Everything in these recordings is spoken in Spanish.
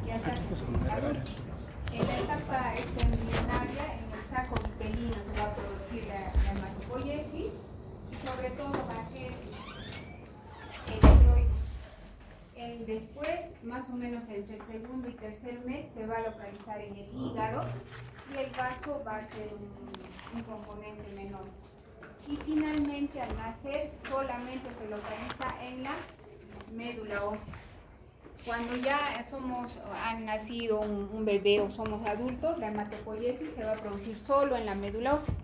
ya se hace adulto. En la etapa embrionaria, en el saco vitelino se va a producir la hematopoiesis y sobre todo va a ser el tiroides. Después, más o menos entre el segundo y tercer mes, se va a localizar en el hígado y el vaso va a ser un componente menor. Y finalmente, al nacer, solamente se localiza en la médula ósea. Cuando ya han nacido un bebé o somos adultos, la hematopoiesis se va a producir solo en la médula ósea.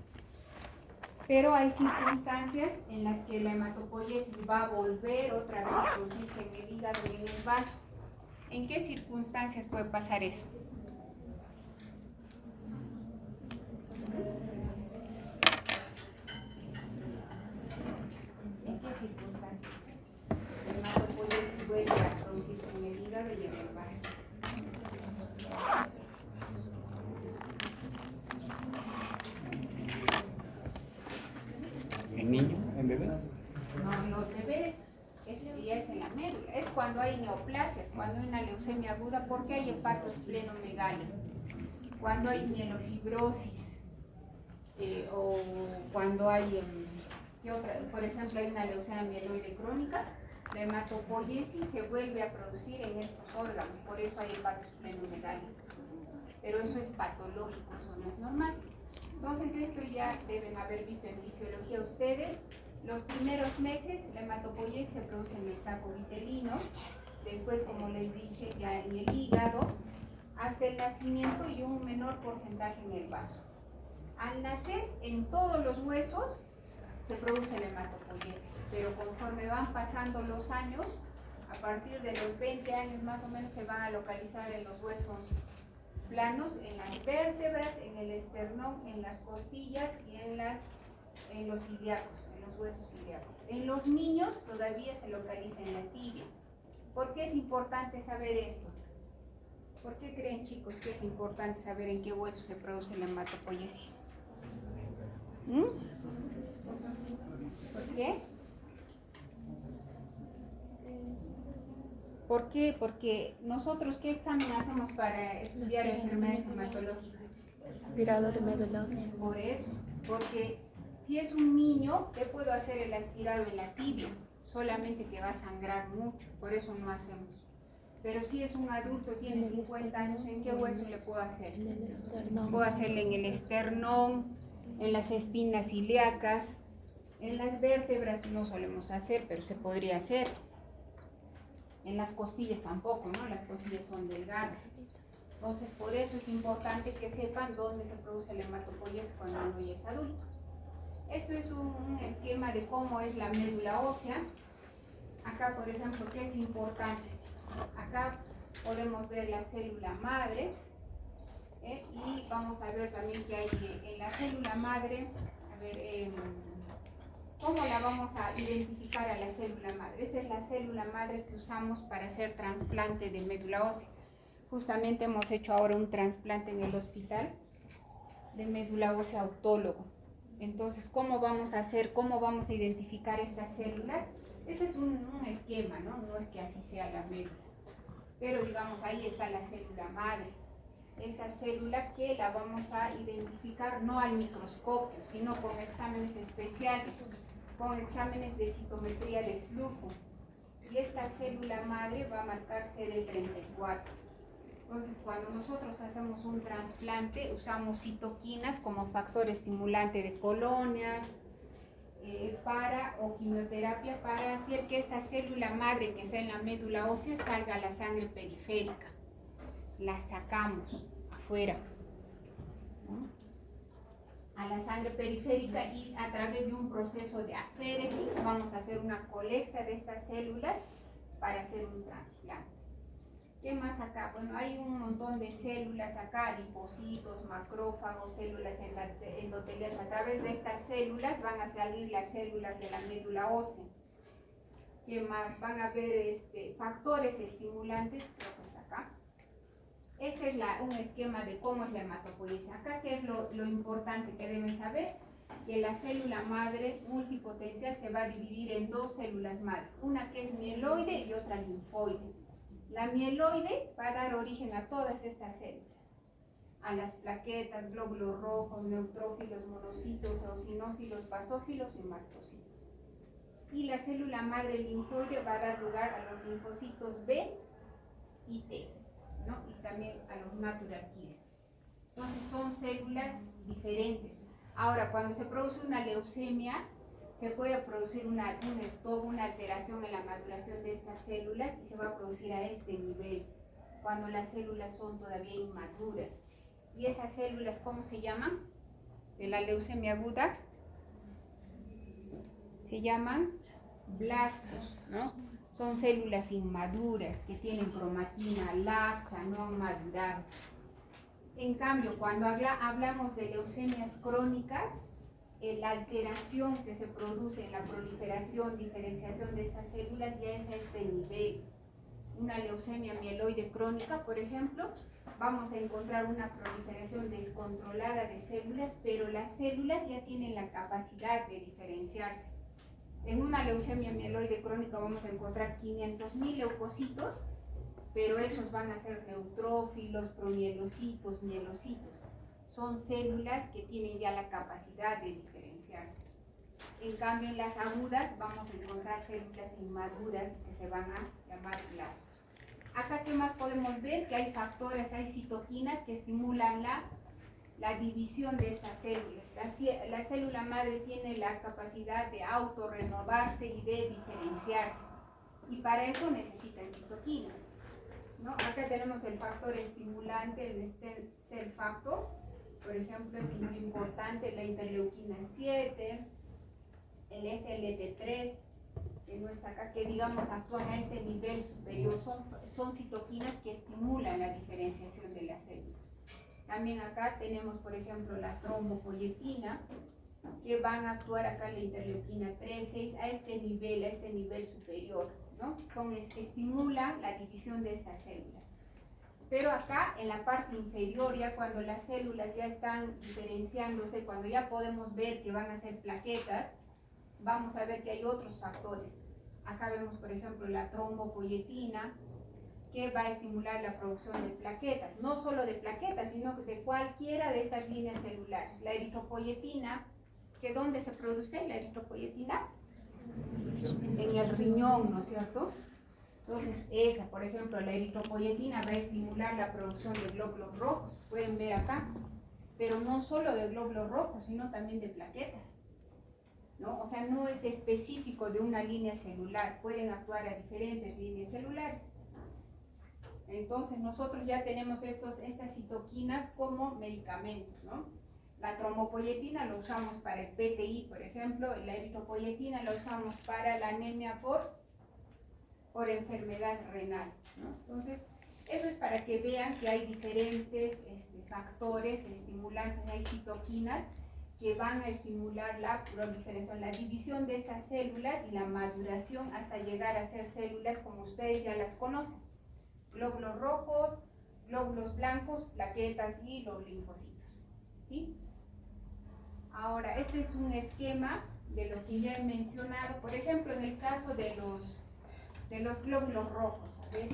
Pero hay circunstancias en las que la hematopoiesis va a volver otra vez a producirse en el hígado y en el vaso. ¿En qué circunstancias puede pasar eso? ¿En qué circunstancias? La hematopoiesis vuelve a producirse en el hígado y en el vaso. ¿En niños? ¿En bebés? No, en los bebés, ya es en la médula. Es cuando hay neoplasias, cuando hay una leucemia aguda, porque hay hepatosplenomegalia. Cuando hay mielofibrosis, o cuando hay, por ejemplo, hay una leucemia mieloide crónica, la hematopoiesis se vuelve a producir en estos órganos, por eso hay hepatosplenomegalia. Pero eso es patológico, eso no es normal. Entonces, esto ya deben haber visto en fisiología ustedes. Los primeros meses la hematopoiesis se produce en el saco vitelino, después, como les dije, ya en el hígado, hasta el nacimiento y un menor porcentaje en el vaso. Al nacer, en todos los huesos se produce la hematopoiesis, pero conforme van pasando los años, a partir de los 20 años más o menos se van a localizar en los huesos planos, en las vértebras, en el esternón, en las costillas y en los ilíacos, en los huesos ilíacos. En los niños todavía se localiza en la tibia. ¿Por qué es importante saber esto? ¿Por qué creen, chicos, que es importante saber en qué hueso se produce la hematopoiesis? ¿Por qué? ¿Por qué? Porque nosotros, ¿qué examen hacemos para estudiar enfermedades hematológicas? Aspirado de médula ósea. Por eso, porque si es un niño, ¿qué puedo hacer el aspirado en la tibia? Solamente que va a sangrar mucho, por eso no hacemos. Pero si es un adulto, tiene 50 años, ¿en qué hueso le puedo hacer? En el esternón. Puedo hacerle en el esternón, en las espinas ilíacas, en las vértebras no solemos hacer, pero se podría hacer. En las costillas tampoco, ¿no? Las costillas son delgadas. Entonces, por eso es importante que sepan dónde se produce la hematopoiesis cuando uno ya es adulto. Esto es un esquema de cómo es la médula ósea. Acá, por ejemplo, ¿qué es importante? Acá podemos ver la célula madre, y vamos a ver también que hay en la célula madre, a ver, ¿cómo la vamos a identificar a la célula madre? Esta es la célula madre que usamos para hacer trasplante de médula ósea. Justamente hemos hecho ahora un trasplante en el hospital de médula ósea autólogo. Entonces, ¿cómo vamos a hacer? ¿Cómo vamos a identificar estas células? Ese es un esquema, ¿no? No es que así sea la médula. Pero digamos, ahí está la célula madre. Esta célula que la vamos a identificar no al microscopio, sino con exámenes especiales, con exámenes de citometría de flujo. Y esta célula madre va a marcar CD34. Entonces, cuando nosotros hacemos un trasplante, usamos citoquinas como factor estimulante de colonia, o quimioterapia para hacer que esta célula madre que está en la médula ósea salga a la sangre periférica. La sacamos afuera, ¿no? A la sangre periférica, y a través de un proceso de aféresis vamos a hacer una colecta de estas células para hacer un trasplante. ¿Qué más acá? Bueno, hay un montón de células acá, adipocitos, macrófagos, células endoteliales. A través de estas células van a salir las células de la médula ósea. ¿Qué más? Van a haber factores estimulantes, creo que es acá. Este es un esquema de cómo es la hematopoiesis. Acá, ¿qué es lo importante que deben saber? Que la célula madre multipotencial se va a dividir en dos células madre. Una que es mieloide y otra linfoide. La mieloide va a dar origen a todas estas células, a las plaquetas, glóbulos rojos, neutrófilos, monocitos, eosinófilos, basófilos y mastocitos. Y la célula madre linfoide va a dar lugar a los linfocitos B y T, ¿no? Y también a los natural killer. Entonces son células diferentes. Ahora, cuando se produce una leucemia, se puede producir un stop, una alteración en la maduración de estas células y se va a producir a este nivel, cuando las células son todavía inmaduras. ¿Y esas células cómo se llaman? De la leucemia aguda, se llaman blastos, ¿no? Son células inmaduras que tienen cromatina laxa, no han madurado. En cambio, cuando hablamos de leucemias crónicas, la alteración que se produce en la proliferación, diferenciación de estas células ya es a este nivel. Una leucemia mieloide crónica, por ejemplo, vamos a encontrar una proliferación descontrolada de células, pero las células ya tienen la capacidad de diferenciarse. En una leucemia mieloide crónica vamos a encontrar 500.000 leucocitos, pero esos van a ser neutrófilos, promielocitos, mielocitos. Son células que tienen ya la capacidad de diferenciarse. En cambio, en las agudas vamos a encontrar células inmaduras que se van a llamar blastos. Acá, ¿qué más podemos ver? Que hay factores, hay citoquinas que estimulan la división de estas células. La célula madre tiene la capacidad de autorrenovarse y de diferenciarse. Y para eso necesitan citoquinas, ¿no? Acá tenemos el factor estimulante, el stem cell factor. Por ejemplo, es muy importante la interleuquina 7, el FLT3, que no está acá, que digamos actúan a este nivel superior, son citoquinas que estimulan la diferenciación de las células. También acá tenemos, por ejemplo, la trombopoyetina, que van a actuar acá la interleuquina 3, 6, a este nivel superior, ¿no? Estimulan la división de estas células. Pero acá en la parte inferior, ya cuando las células ya están diferenciándose, cuando ya podemos ver que van a ser plaquetas, vamos a ver que hay otros factores. Acá vemos, por ejemplo, la trombopoyetina, que va a estimular la producción de plaquetas, no solo de plaquetas, sino de cualquiera de estas líneas celulares. La eritropoyetina, que ¿dónde se produce la eritropoyetina? En el riñón, ¿no es cierto? Entonces, esa, por ejemplo, la eritropoyetina va a estimular la producción de glóbulos rojos, pueden ver acá, pero no solo de glóbulos rojos, sino también de plaquetas, ¿no? O sea, no es específico de una línea celular, pueden actuar a diferentes líneas celulares. Entonces, nosotros ya tenemos estas citoquinas como medicamentos, ¿no? La trombopoyetina la usamos para el PTI, por ejemplo, y la eritropoyetina la usamos para la anemia por enfermedad renal, ¿no? Entonces, eso es para que vean que hay diferentes factores estimulantes, hay citoquinas que van a estimular la proliferación, la división de estas células y la maduración hasta llegar a ser células como ustedes ya las conocen. Glóbulos rojos, glóbulos blancos, plaquetas y los linfocitos, ¿sí? Ahora, este es un esquema de lo que ya he mencionado, por ejemplo, en el caso de los glóbulos rojos. A ver,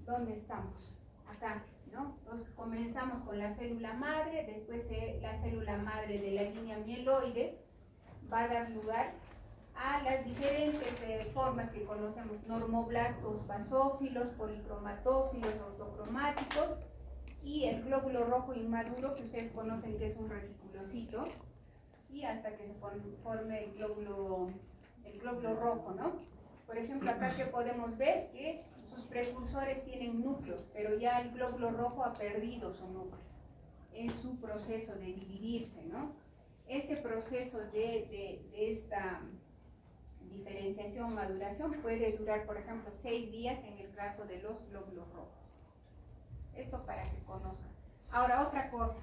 ¿dónde estamos? Acá, ¿no? Entonces comenzamos con la célula madre, después la célula madre de la línea mieloide va a dar lugar a las diferentes formas que conocemos, normoblastos basófilos, policromatófilos, ortocromáticos, y el glóbulo rojo inmaduro, que ustedes conocen que es un reticulocito, y hasta que se forme el glóbulo rojo, ¿no? Por ejemplo, acá que podemos ver que sus precursores tienen núcleos, pero ya el glóbulo rojo ha perdido su núcleo en su proceso de dividirse, ¿no? Este proceso de esta diferenciación, maduración, puede durar, por ejemplo, 6 días en el caso de los glóbulos rojos. Esto para que conozcan. Ahora, otra cosa.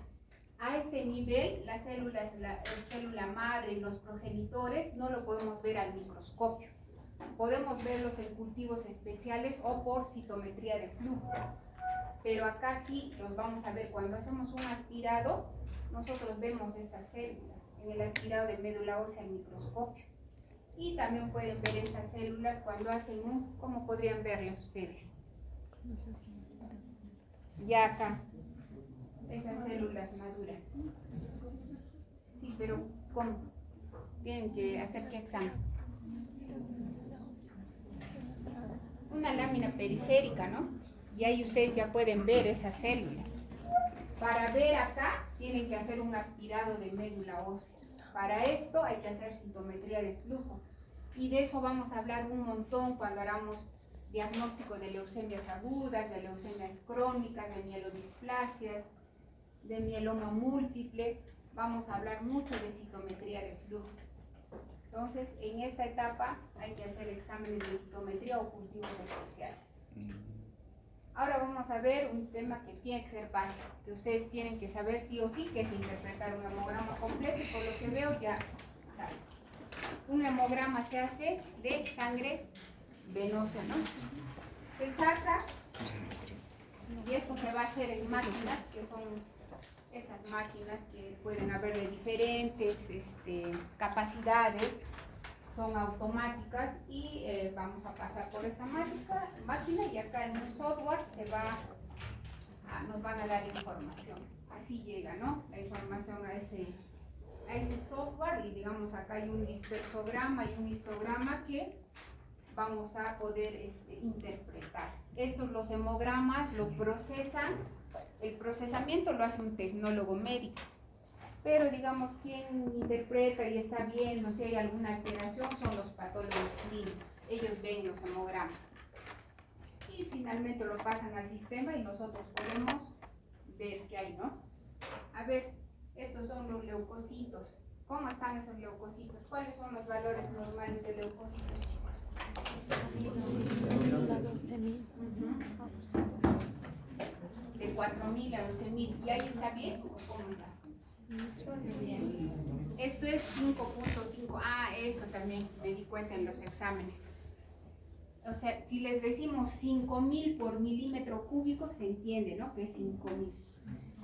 A este nivel, las células, la célula madre y los progenitores no lo podemos ver al microscopio. Podemos verlos en cultivos especiales o por citometría de flujo. Pero acá sí los vamos a ver. Cuando hacemos un aspirado, nosotros vemos estas células en el aspirado de médula ósea al microscopio. Y también pueden ver estas células cuando hacen ¿cómo podrían verlas ustedes? Ya acá, esas células maduras. Sí, pero ¿cómo? Tienen que hacer qué examen. Una lámina periférica, ¿no? Y ahí ustedes ya pueden ver esas células. Para ver acá, tienen que hacer un aspirado de médula ósea. Para esto hay que hacer citometría de flujo. Y de eso vamos a hablar un montón cuando hagamos diagnóstico de leucemias agudas, de leucemias crónicas, de mielodisplasias, de mieloma múltiple. Vamos a hablar mucho de citometría de flujo. Entonces, en esta etapa hay que hacer exámenes de citometría o cultivos especiales. Ahora vamos a ver un tema que tiene que ser básico, que ustedes tienen que saber sí o sí, que es interpretar un hemograma completo, y por lo que veo ya saben. Un hemograma se hace de sangre venosa, ¿no? Se saca y esto se va a hacer en máquinas, que son estas máquinas que pueden haber de diferentes capacidades, son automáticas y vamos a pasar por esa máquina y acá en un software nos van a dar información. Así llega, ¿no? La información a ese software y digamos acá hay un dispersograma y un histograma que vamos a poder interpretar. Estos los hemogramas lo procesan, el procesamiento lo hace un tecnólogo médico. Pero digamos, quien interpreta y está viendo si hay alguna alteración son los patólogos clínicos. Ellos ven los hemogramas. Y finalmente lo pasan al sistema y nosotros podemos ver qué hay, ¿no? A ver, estos son los leucocitos. ¿Cómo están esos leucocitos? ¿Cuáles son los valores normales de leucocitos, chicos? De 4.000 a 11.000. ¿Y ahí está bien o cómo está? Bien. Esto es 5.5. Eso también me di cuenta en los exámenes. O sea, si les decimos 5.000 por milímetro cúbico, se entiende, ¿no? Que es 5.000.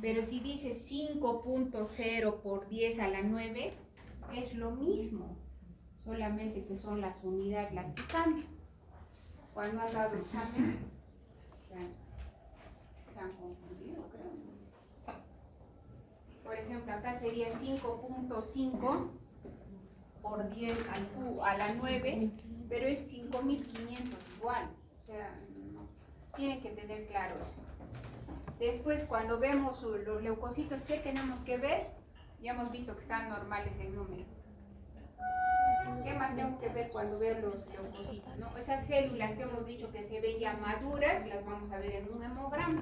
Pero si dice 5.0 por 10 a la 9, es lo mismo. Solamente que son las unidades las que cambian. Cuando han dado examen, se han confundido, creo. Por ejemplo, acá sería 5.5 por 10 a la 9, pero es 5.500 igual. O sea, tienen que tener claro eso. Después, cuando vemos los leucocitos, ¿qué tenemos que ver? Ya hemos visto que están normales el número. ¿Qué más tengo que ver cuando veo los leucocitos, ¿no? Esas células que hemos dicho que se ven ya maduras, las vamos a ver en un hemograma.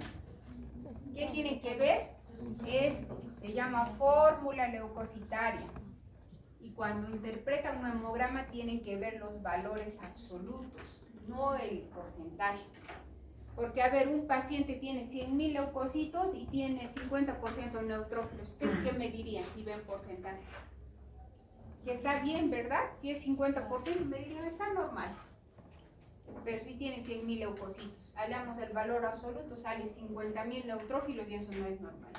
¿Qué tienen que ver? Esto se llama fórmula leucocitaria. Y cuando interpretan un hemograma tienen que ver los valores absolutos, no el porcentaje. Porque, a ver, un paciente tiene 100.000 leucocitos y tiene 50% neutrófilos. ¿Ustedes qué me dirían si ven porcentajes? Que está bien, ¿verdad? Si es 50%, me dirían, está normal. Pero si tiene 100.000 leucocitos, hallamos el valor absoluto, sale 50.000 neutrófilos y eso no es normal.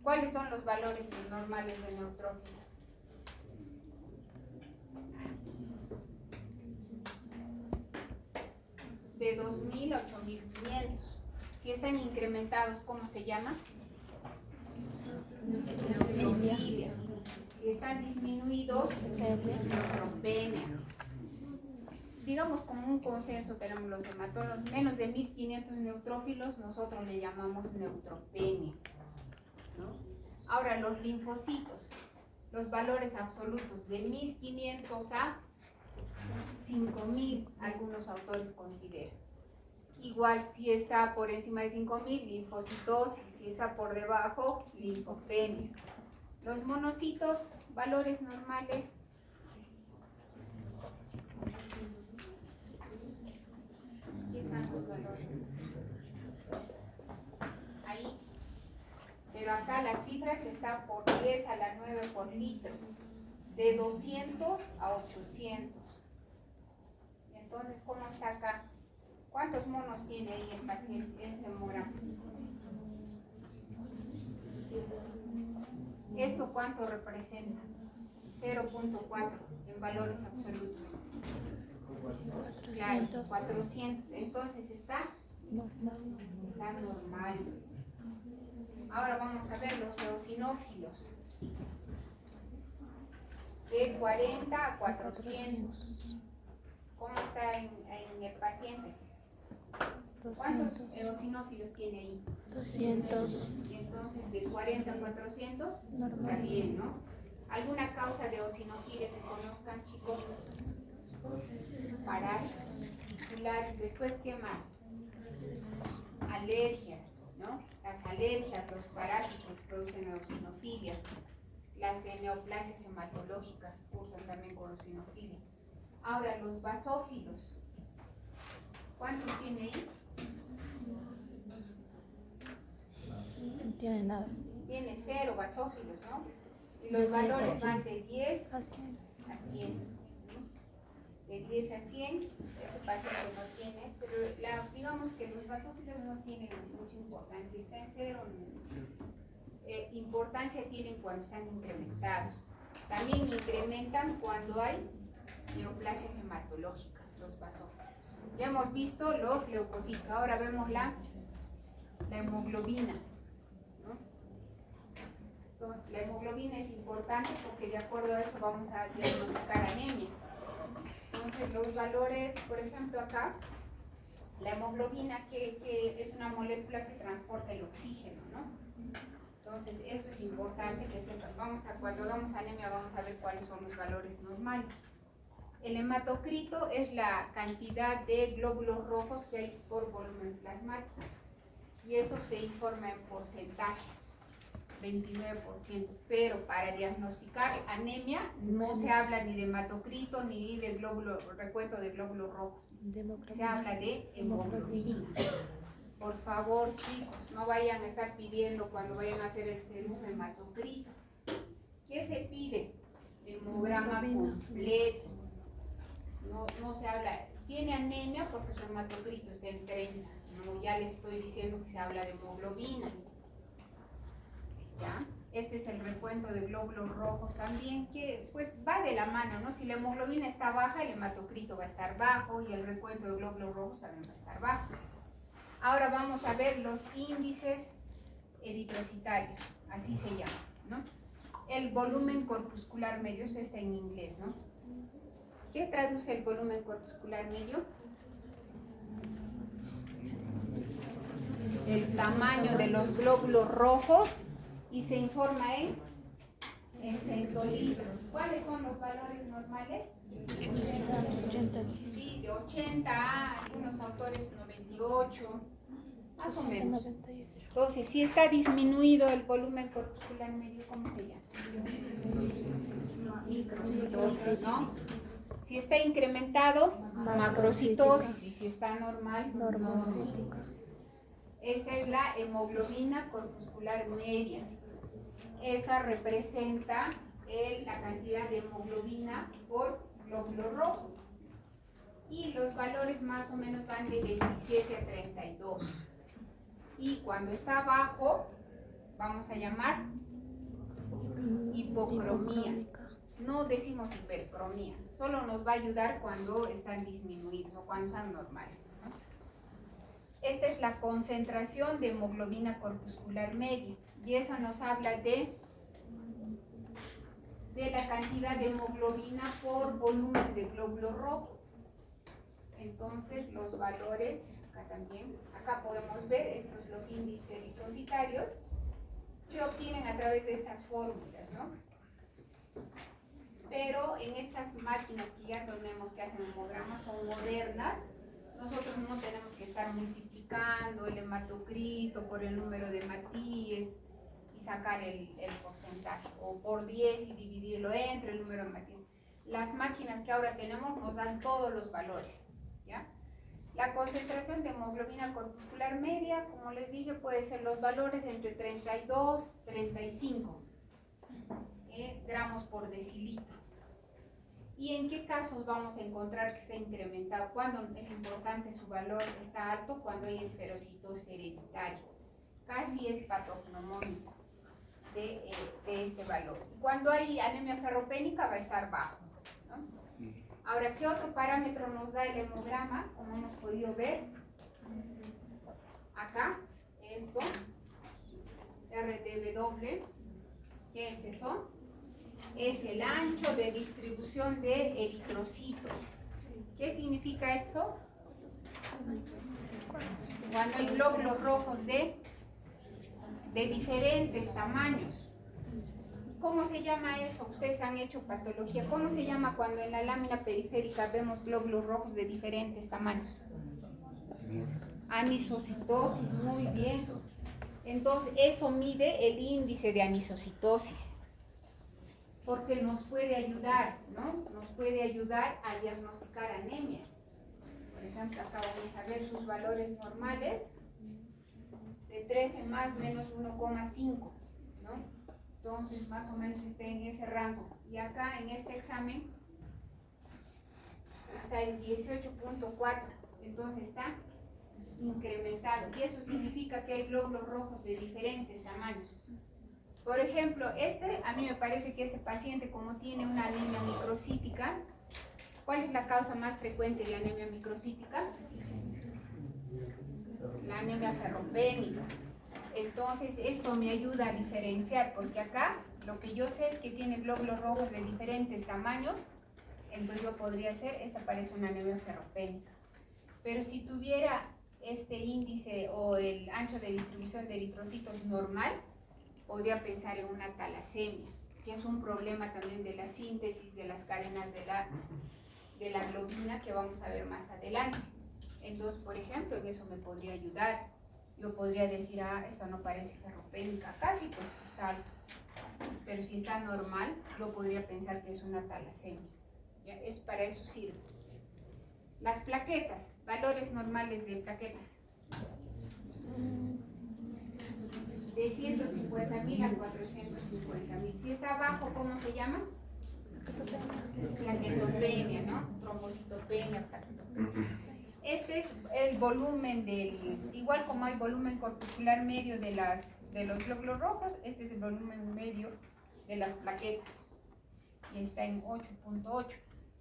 ¿Cuáles son los valores normales de neutrófilos? De 2.000 a 8.500. Si están incrementados, ¿cómo se llama? Neutrofilia. Si están disminuidos, neutropenia. Digamos, como un consenso tenemos los hematólogos, menos de 1.500 neutrófilos, nosotros le llamamos neutropenia, ¿no? Ahora, los linfocitos, los valores absolutos de 1.500 a 5.000, algunos autores consideran. Igual, si está por encima de 5.000, linfocitosis, si está por debajo, linfopenia. Los monocitos, valores normales. ¿Qué están los valores? Ahí. Pero acá las cifras están por 10 a la 9 por litro. De 200 a 800. Entonces, ¿cómo está acá? ¿Cuántos monos tiene ahí el paciente en ese hemograma? ¿Eso cuánto representa? 0.4 en valores absolutos. Claro, 400. Entonces está Normal. Está normal. Ahora vamos a ver los eosinófilos. De 40 a 400. ¿Cómo está en el paciente? ¿Cuántos 200. eosinófilos tiene ahí? 200. Y entonces de 40 a 400 está Normal. bien, ¿no? ¿Alguna causa de eosinofilia que conozcan, chicos? Parásitos tisulares. Después, ¿qué más? Alergias, ¿no? Las alergias, los parásitos producen eosinofilia. Las neoplasias hematológicas cursan también con eosinofilia. Ahora, los basófilos. ¿Cuántos tiene ahí? No tiene nada. Tiene 0 basófilos, ¿no? Y los valores van de 10 A 100. a 100. ¿No? De 10 a 100, ese paciente no tiene, pero digamos que los basófilos no tienen mucha importancia. Está en 0, importancia tienen cuando están incrementados. También incrementan cuando hay neoplasias hematológicas, los basófilos. Ya hemos visto los leucocitos, ahora vemos la hemoglobina, ¿no? Entonces, la hemoglobina es importante porque de acuerdo a eso vamos a diagnosticar anemia. Entonces, los valores, por ejemplo, acá, la hemoglobina que es una molécula que transporta el oxígeno, ¿no? Entonces, eso es importante que sepan. Cuando hagamos anemia vamos a ver cuáles son los valores normales. El hematocrito es la cantidad de glóbulos rojos que hay por volumen plasmático. Y eso se informa en porcentaje, 29%. Pero para diagnosticar anemia no se habla ni de hematocrito ni de recuento de glóbulos rojos. Se habla de hemoglobina. Por favor, chicos, no vayan a estar pidiendo cuando vayan a hacer el serum hematocrito. ¿Qué se pide? Hemograma completo. No se habla, tiene anemia porque su hematocrito está en 30. No, ya les estoy diciendo que se habla de hemoglobina. ¿Ya? Este es el recuento de glóbulos rojos también, que pues va de la mano, ¿no? Si la hemoglobina está baja, el hematocrito va a estar bajo y el recuento de glóbulos rojos también va a estar bajo. Ahora vamos a ver los índices eritrocitarios, así se llama, ¿no? El volumen corpuscular medio, eso está en inglés, ¿no? ¿Qué traduce el volumen corpuscular medio? El tamaño de los glóbulos rojos y se informa en centilitros. ¿Cuáles son los valores normales? 80. Sí, de 80 a algunos autores 98, más o menos. 98. Entonces, si está disminuido el volumen corpuscular medio, ¿cómo se llama? Microcitosis, ¿no? Si está incrementado, macrocitosis, y si está normal, normocitosis. Esta es la hemoglobina corpuscular media. Esa representa la cantidad de hemoglobina por glóbulo rojo. Y los valores más o menos van de 27 a 32. Y cuando está bajo, vamos a llamar hipocromía. No decimos hipercromía, solo nos va a ayudar cuando están disminuidos o cuando están normales, ¿no? Esta es la concentración de hemoglobina corpuscular media y eso nos habla de la cantidad de hemoglobina por volumen de glóbulo rojo. Entonces los valores, acá podemos ver, estos los índices eritrocitarios, se obtienen a través de estas fórmulas, ¿no? Pero en estas máquinas que ya tenemos que hacen hemogramas son modernas, nosotros no tenemos que estar multiplicando el hematocrito por el número de Matías y sacar el porcentaje, o por 10 y dividirlo entre el número de Matías. Las máquinas que ahora tenemos nos dan todos los valores, ¿ya? La concentración de hemoglobina corpuscular media, como les dije, puede ser los valores entre 32 y 35 gramos por decilitro. ¿Y en qué casos vamos a encontrar que está incrementado? ¿Cuándo es importante su valor? Está alto cuando hay esferocitosis hereditaria. Casi es patognomónico de este valor. Cuando hay anemia ferropénica va a estar bajo, ¿no? Ahora, ¿qué otro parámetro nos da el hemograma? Como hemos podido ver, esto. RDW, ¿qué es eso? Es el ancho de distribución de eritrocitos. ¿Qué significa eso? Cuando hay glóbulos rojos de diferentes tamaños. ¿Cómo se llama eso? Ustedes han hecho patología. ¿Cómo se llama cuando en la lámina periférica vemos glóbulos rojos de diferentes tamaños? Anisocitosis, muy bien. Entonces, eso mide el índice de anisocitosis. Porque nos puede ayudar, ¿no? Nos puede ayudar a diagnosticar anemias. Por ejemplo, acá vamos a ver sus valores normales de 13 más menos 1,5, ¿no? Entonces, más o menos está en ese rango. Y acá en este examen está en 18.4. Entonces está incrementado. Y eso significa que hay glóbulos rojos de diferentes tamaños. Por ejemplo, a mí me parece que este paciente, como tiene una anemia microcítica, ¿cuál es la causa más frecuente de anemia microcítica? La anemia ferropénica. Entonces, eso me ayuda a diferenciar, porque acá lo que yo sé es que tiene glóbulos rojos de diferentes tamaños, entonces yo podría hacer, esta parece una anemia ferropénica. Pero si tuviera este índice o el ancho de distribución de eritrocitos normal, podría pensar en una talasemia, que es un problema también de la síntesis de las cadenas de la globina que vamos a ver más adelante. Entonces, por ejemplo, en eso me podría ayudar. Yo podría decir, esto no parece ferropénica, casi pues está alto. Pero si está normal, yo podría pensar que es una talasemia. ¿Ya? Para eso sirve. Las plaquetas, valores normales de plaquetas. De 150.000 a 450.000. Si está abajo, ¿cómo se llama? Plaquetopenia, ¿no? Trombocitopenia, plaquetopenia. Este es el volumen igual como hay volumen corpuscular medio de los glóbulos rojos, este es el volumen medio de las plaquetas. Y está en 8.8.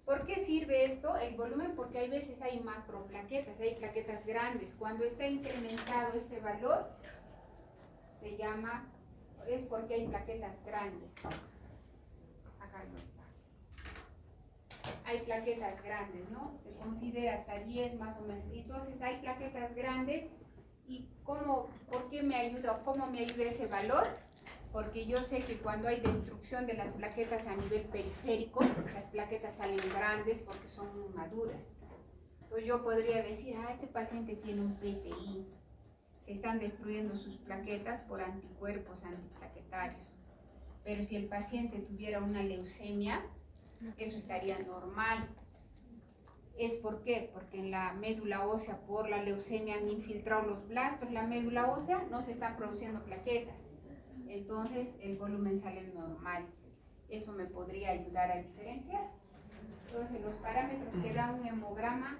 ¿Por qué sirve esto, el volumen? Porque hay veces hay macroplaquetas, hay plaquetas grandes. Cuando está incrementado este valor, es porque hay plaquetas grandes. Acá no está. Hay plaquetas grandes, ¿no? Se considera hasta 10 más o menos. Entonces hay plaquetas grandes. ¿Y por qué me ayuda o cómo me ayuda ese valor? Porque yo sé que cuando hay destrucción de las plaquetas a nivel periférico, las plaquetas salen grandes porque son muy maduras. Entonces yo podría decir, este paciente tiene un PTI. Se están destruyendo sus plaquetas por anticuerpos antiplaquetarios. Pero si el paciente tuviera una leucemia, eso estaría normal. ¿Por qué? Porque en la médula ósea por la leucemia han infiltrado los blastos, la médula ósea, no se están produciendo plaquetas. Entonces el volumen sale normal. Eso me podría ayudar a diferenciar. Entonces los parámetros que da un hemograma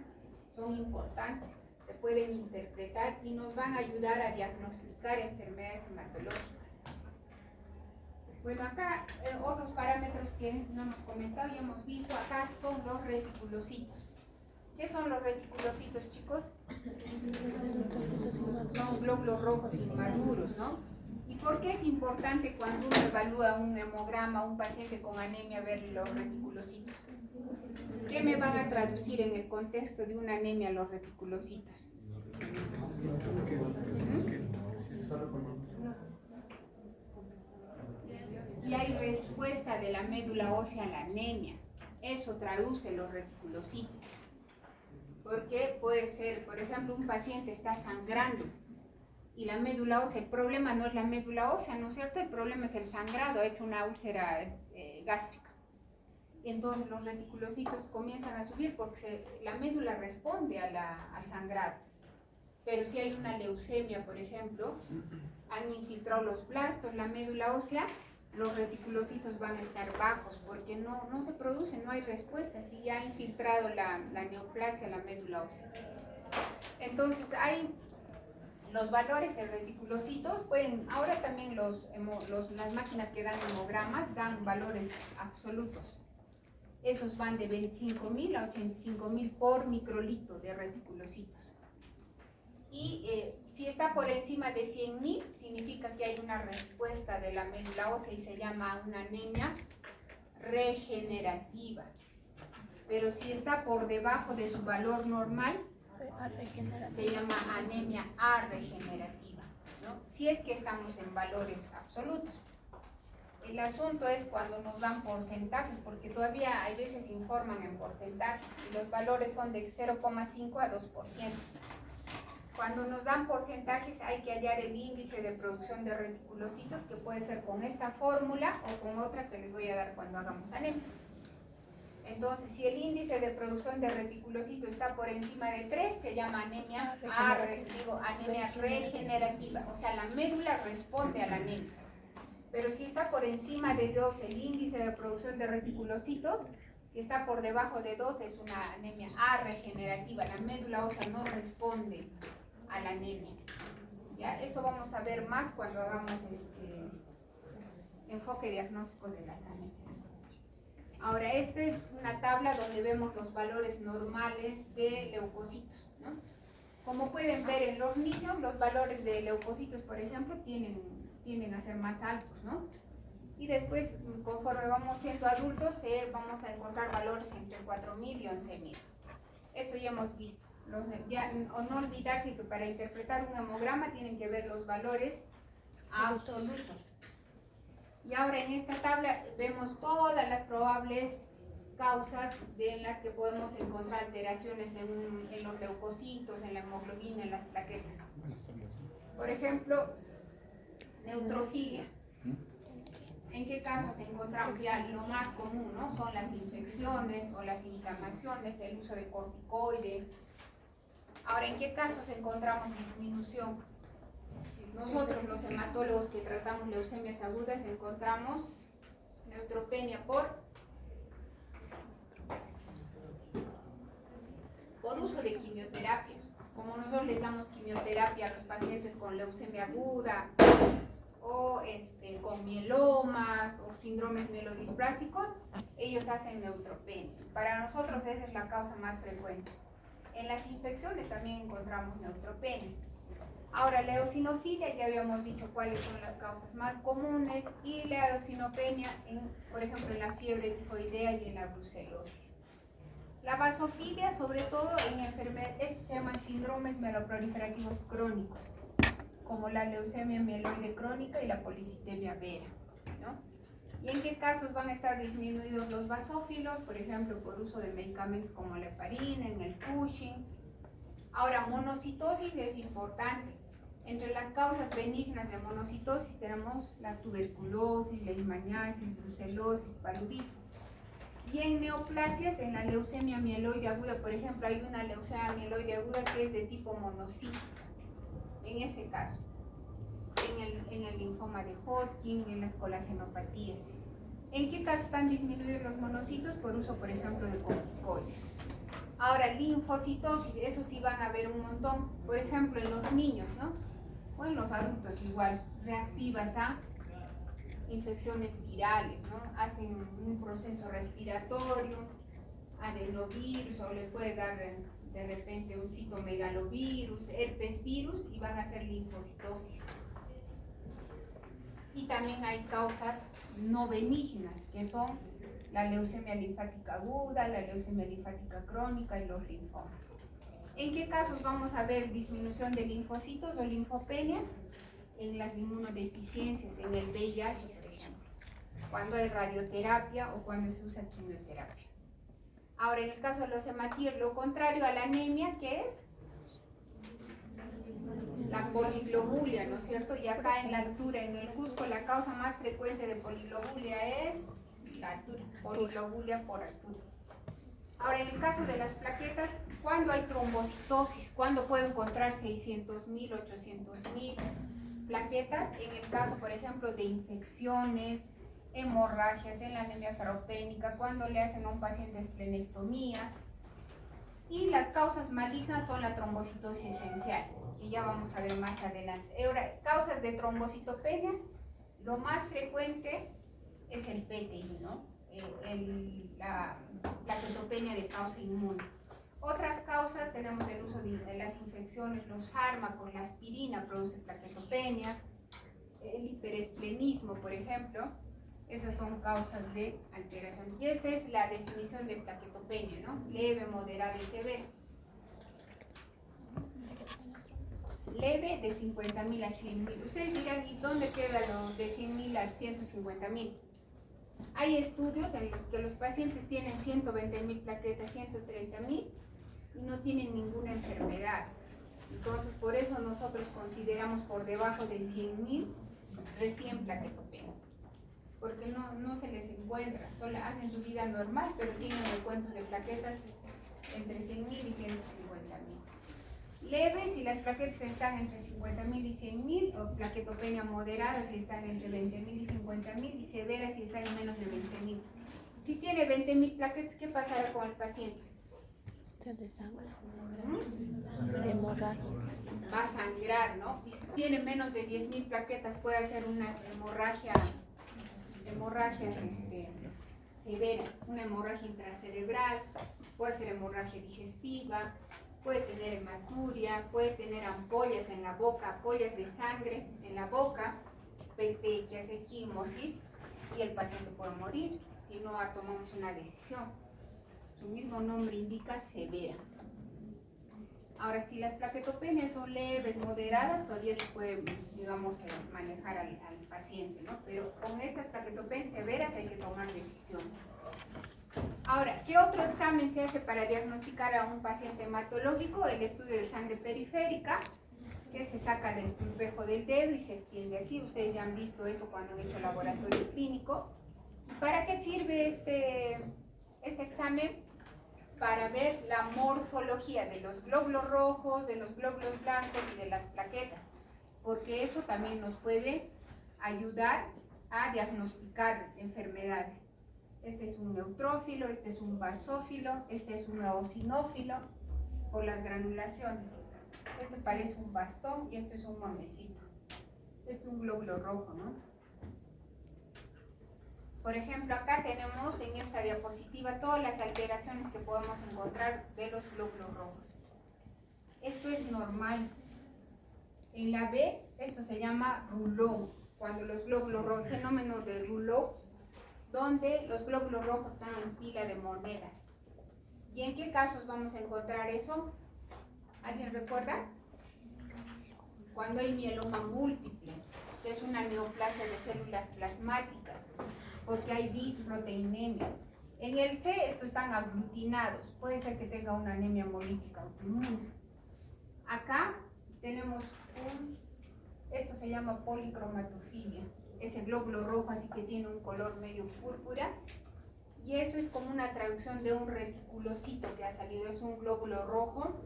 son importantes. Se pueden interpretar y nos van a ayudar a diagnosticar enfermedades hematológicas. Bueno, acá otros parámetros que no hemos comentado y hemos visto acá son los reticulocitos. ¿Qué son los reticulocitos, chicos? Son glóbulos rojos inmaduros, ¿no? ¿Y por qué es importante cuando uno evalúa un hemograma a un paciente con anemia ver los reticulocitos? ¿Qué me van a traducir en el contexto de una anemia los reticulocitos? Y hay respuesta de la médula ósea a la anemia. Eso traduce los reticulocitos. Porque puede ser, por ejemplo, un paciente está sangrando y la médula ósea, el problema no es la médula ósea, ¿no es cierto? El problema es el sangrado, ha hecho una úlcera gástrica. Entonces los reticulocitos comienzan a subir porque la médula responde al sangrado. Pero si hay una leucemia, por ejemplo, han infiltrado los blastos, la médula ósea, los reticulocitos van a estar bajos porque no se producen, no hay respuesta si ya ha infiltrado la neoplasia, la médula ósea. Entonces hay los valores de reticulocitos, ahora también las máquinas que dan hemogramas dan valores absolutos. Esos van de 25.000 a 85.000 por microlitro de reticulocitos. Y si está por encima de 100.000, significa que hay una respuesta de la médula ósea y se llama una anemia regenerativa. Pero si está por debajo de su valor normal, se llama anemia arregenerativa, ¿no? Si es que estamos en valores absolutos. El asunto es cuando nos dan porcentajes, porque todavía hay veces informan en porcentajes y los valores son de 0,5 a 2%. Cuando nos dan porcentajes hay que hallar el índice de producción de reticulocitos, que puede ser con esta fórmula o con otra que les voy a dar cuando hagamos anemia. Entonces, si el índice de producción de reticulocitos está por encima de 3, se llama anemia regenerativa. O sea, la médula responde a la anemia. Pero si está por encima de 2 el índice de producción de reticulocitos, si está por debajo de 2 es una anemia arregenerativa. La médula ósea no responde a la anemia. ¿Ya? Eso vamos a ver más cuando hagamos enfoque diagnóstico de las anemias. Ahora, esta es una tabla donde vemos los valores normales de leucocitos, ¿no? Como pueden ver en los niños, los valores de leucocitos, por ejemplo, tienden a ser más altos, ¿no? Y después, conforme vamos siendo adultos, vamos a encontrar valores entre 4.000 y 11.000. Esto ya hemos visto. O no olvidarse que para interpretar un hemograma tienen que ver los valores absolutos. Y ahora en esta tabla vemos todas las probables causas en las que podemos encontrar alteraciones en los leucocitos, en la hemoglobina, en las plaquetas. Por ejemplo, neutrofilia. ¿En qué casos encontramos? Ya lo más común, ¿no? Son las infecciones o las inflamaciones, el uso de corticoides. Ahora, ¿en qué casos encontramos disminución? Nosotros, los hematólogos que tratamos leucemias agudas, encontramos neutropenia por uso de quimioterapia. Como nosotros les damos quimioterapia a los pacientes con leucemia aguda o con mielomas o síndromes mielodisplásicos, ellos hacen neutropenia. Para nosotros esa es la causa más frecuente. En las infecciones también encontramos neutropenia. Ahora, la eosinofilia, ya habíamos dicho cuáles son las causas más comunes, y la eosinopenia, por ejemplo, en la fiebre tifoidea y en la brucelosis. La basofilia, sobre todo en enfermedades, eso se llaman síndromes mieloproliferativos crónicos, como la leucemia mieloide crónica y la policitemia vera, ¿no? ¿Y en qué casos van a estar disminuidos los basófilos? Por ejemplo, por uso de medicamentos como la heparina, en el Cushing. Ahora, monocitosis es importante. Entre las causas benignas de monocitosis tenemos la tuberculosis, leishmaniasis, brucelosis, paludismo. Y en neoplasias, en la leucemia mieloide aguda, por ejemplo, hay una leucemia mieloide aguda que es de tipo monocítico. En ese caso, en el linfoma de Hodgkin, en las colagenopatías. ¿En qué caso están disminuidos los monocitos? Por uso, por ejemplo, de corticoides. Ahora, linfocitosis, eso sí van a ver un montón, por ejemplo, en los niños, ¿no? O en los adultos igual, reactivas a infecciones virales, ¿no? Hacen un proceso respiratorio, adenovirus, o les puede dar de repente un citomegalovirus, herpes virus, y van a hacer linfocitosis. Y también hay causas no benignas, que son la leucemia linfática aguda, la leucemia linfática crónica y los linfomas. ¿En qué casos vamos a ver disminución de linfocitos o linfopenia? En las inmunodeficiencias, en el VIH, por ejemplo, cuando hay radioterapia o cuando se usa quimioterapia. Ahora, en el caso de los hematíes, lo contrario a la anemia, ¿qué es? La poliglobulia, ¿no es cierto? Y acá en la altura, en el Cusco, la causa más frecuente de poliglobulia es la altura, poliglobulia por altura. Ahora, en el caso de las plaquetas, ¿cuándo hay trombocitosis? ¿Cuándo puedo encontrar 600.000, 800.000 plaquetas? En el caso, por ejemplo, de infecciones, hemorragias, en la anemia faropénica, cuando le hacen a un paciente esplenectomía. Y las causas malignas son la trombocitosis esencial, que ya vamos a ver más adelante. Ahora, causas de trombocitopenia, lo más frecuente es el PTI, ¿no? La plaquetopenia de causa inmune. Otras causas tenemos el uso de las infecciones, los fármacos, la aspirina produce plaquetopenia, el hiperesplenismo, por ejemplo. Esas son causas de alteración. Y esta es la definición de plaquetopenia, ¿no? Leve, moderada y severa. Leve de 50.000 a 100.000. Ustedes dirán, ¿y dónde queda lo de 100.000 a 150.000? Hay estudios en los que los pacientes tienen 120.000 plaquetas, 130.000 y no tienen ninguna enfermedad. Entonces, por eso nosotros consideramos por debajo de 100.000 recién plaquetopenia. Porque no se les encuentra, solo hacen su vida normal, pero tienen recuentos de plaquetas entre 100.000 y 150.000. Leves si las plaquetas están entre 50.000 y 100.000, o plaquetopenia moderada si están entre 20.000 y 50.000, y severas si están en menos de 20.000. Si tiene 20.000 plaquetas, ¿qué pasará con el paciente? De sangre. De hemorragia. Va a sangrar, ¿no? Y si tiene menos de 10.000 plaquetas, puede hacer una hemorragia severa, una hemorragia intracerebral, puede ser hemorragia digestiva, puede tener hematuria, puede tener ampollas en la boca, ampollas de sangre en la boca, petequias, equimosis, y el paciente puede morir si no tomamos una decisión. Su mismo nombre indica severa. Ahora, si las plaquetopenias son leves, moderadas, todavía se puede, digamos, manejar al paciente, ¿no? Pero con estas plaquetopenias severas hay que tomar decisiones. Ahora, ¿qué otro examen se hace para diagnosticar a un paciente hematológico? El estudio de sangre periférica, que se saca del pulpejo del dedo y se extiende así. Ustedes ya han visto eso cuando han hecho laboratorio clínico. ¿Para qué sirve este examen? Para ver la morfología de los glóbulos rojos, de los glóbulos blancos y de las plaquetas, porque eso también nos puede ayudar a diagnosticar enfermedades. Este es un neutrófilo, este es un basófilo, este es un eosinófilo por las granulaciones. Este parece un bastón y este es un monecito. Este es un glóbulo rojo, ¿no? Por ejemplo, acá tenemos en esta diapositiva todas las alteraciones que podemos encontrar de los glóbulos rojos. Esto es normal. En la B, eso se llama rouleau, cuando los glóbulos rojos, fenómeno de rouleau, donde los glóbulos rojos están en pila de monedas. ¿Y en qué casos vamos a encontrar eso? ¿Alguien recuerda? Cuando hay mieloma múltiple, que es una neoplasia de células plasmáticas, porque hay disproteinemia. En el C, estos están aglutinados. Puede ser que tenga una anemia hemolítica autoinmune. Acá tenemos esto se llama policromatofilia. Ese glóbulo rojo así que tiene un color medio púrpura. Y eso es como una traducción de un reticulocito que ha salido. Es un glóbulo rojo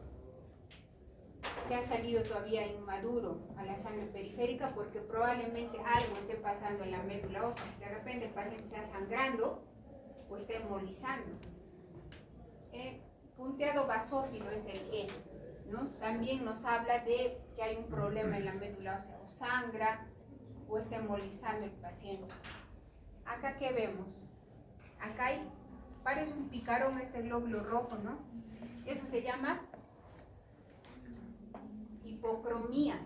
que ha salido todavía inmaduro a la sangre periférica porque probablemente algo esté pasando en la médula ósea. De repente el paciente está sangrando o está embolizando. Punteado basófilo es el E, ¿no? También nos habla de que hay un problema en la médula ósea, o sangra o está embolizando el paciente. Acá, ¿qué vemos? Acá parece un picarón este glóbulo rojo, ¿no? Eso se llama hipocromía.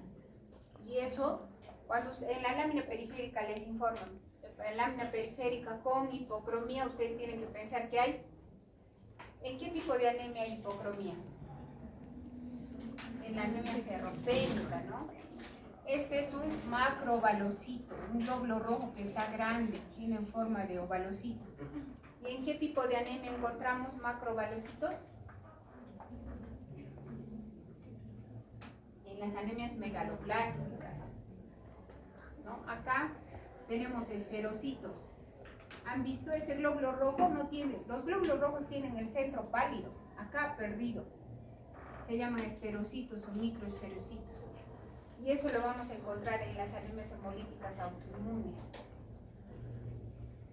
Y eso, cuando en la lámina periférica les informan, en la lámina periférica con hipocromía, ustedes tienen que pensar que hay. ¿En qué tipo de anemia hay hipocromía? En la anemia ferropénica, ¿no? Este es un macrovalocito, un glóbulo rojo que está grande, tiene forma de ovalocito. ¿Y en qué tipo de anemia encontramos macrovalocitos? En las anemias megaloblásticas, ¿no? Acá tenemos esferocitos. ¿Han visto este glóbulo rojo? No tiene. Los glóbulos rojos tienen el centro pálido, acá perdido. Se llaman esferocitos o microesferocitos. Y eso lo vamos a encontrar en las anemias hemolíticas autoinmunes.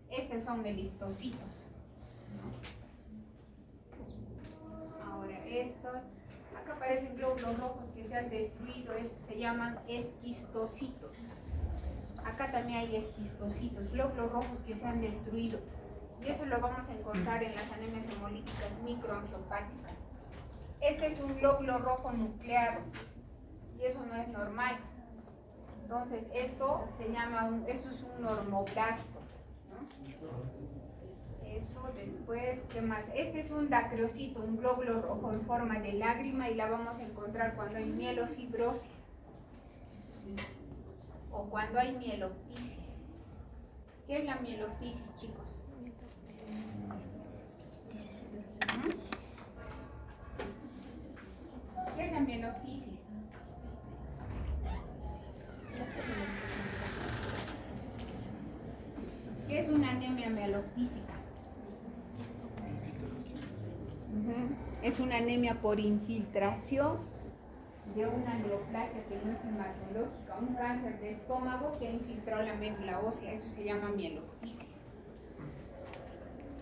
Estos son eliptocitos. Ahora estos, acá aparecen glóbulos rojos que se han destruido, estos se llaman esquistocitos. Acá también hay esquistocitos, glóbulos rojos que se han destruido. Y eso lo vamos a encontrar en las anemias hemolíticas microangiopáticas. Este es un glóbulo rojo nucleado y eso no es normal. Entonces, esto eso es un normoblasto, ¿no? Eso, después, ¿qué más? Este es un dacreocito, un glóbulo rojo en forma de lágrima y la vamos a encontrar cuando hay mielofibrosis o cuando hay mieloptisis. ¿Qué es la mieloptisis, chicos? ¿Qué es la mieloptisis? ¿Qué es una anemia mieloptísica? Es una anemia por infiltración de una neoplasia que no es hematológica, un cáncer de estómago que ha infiltrado la médula ósea, eso se llama mieloptisis.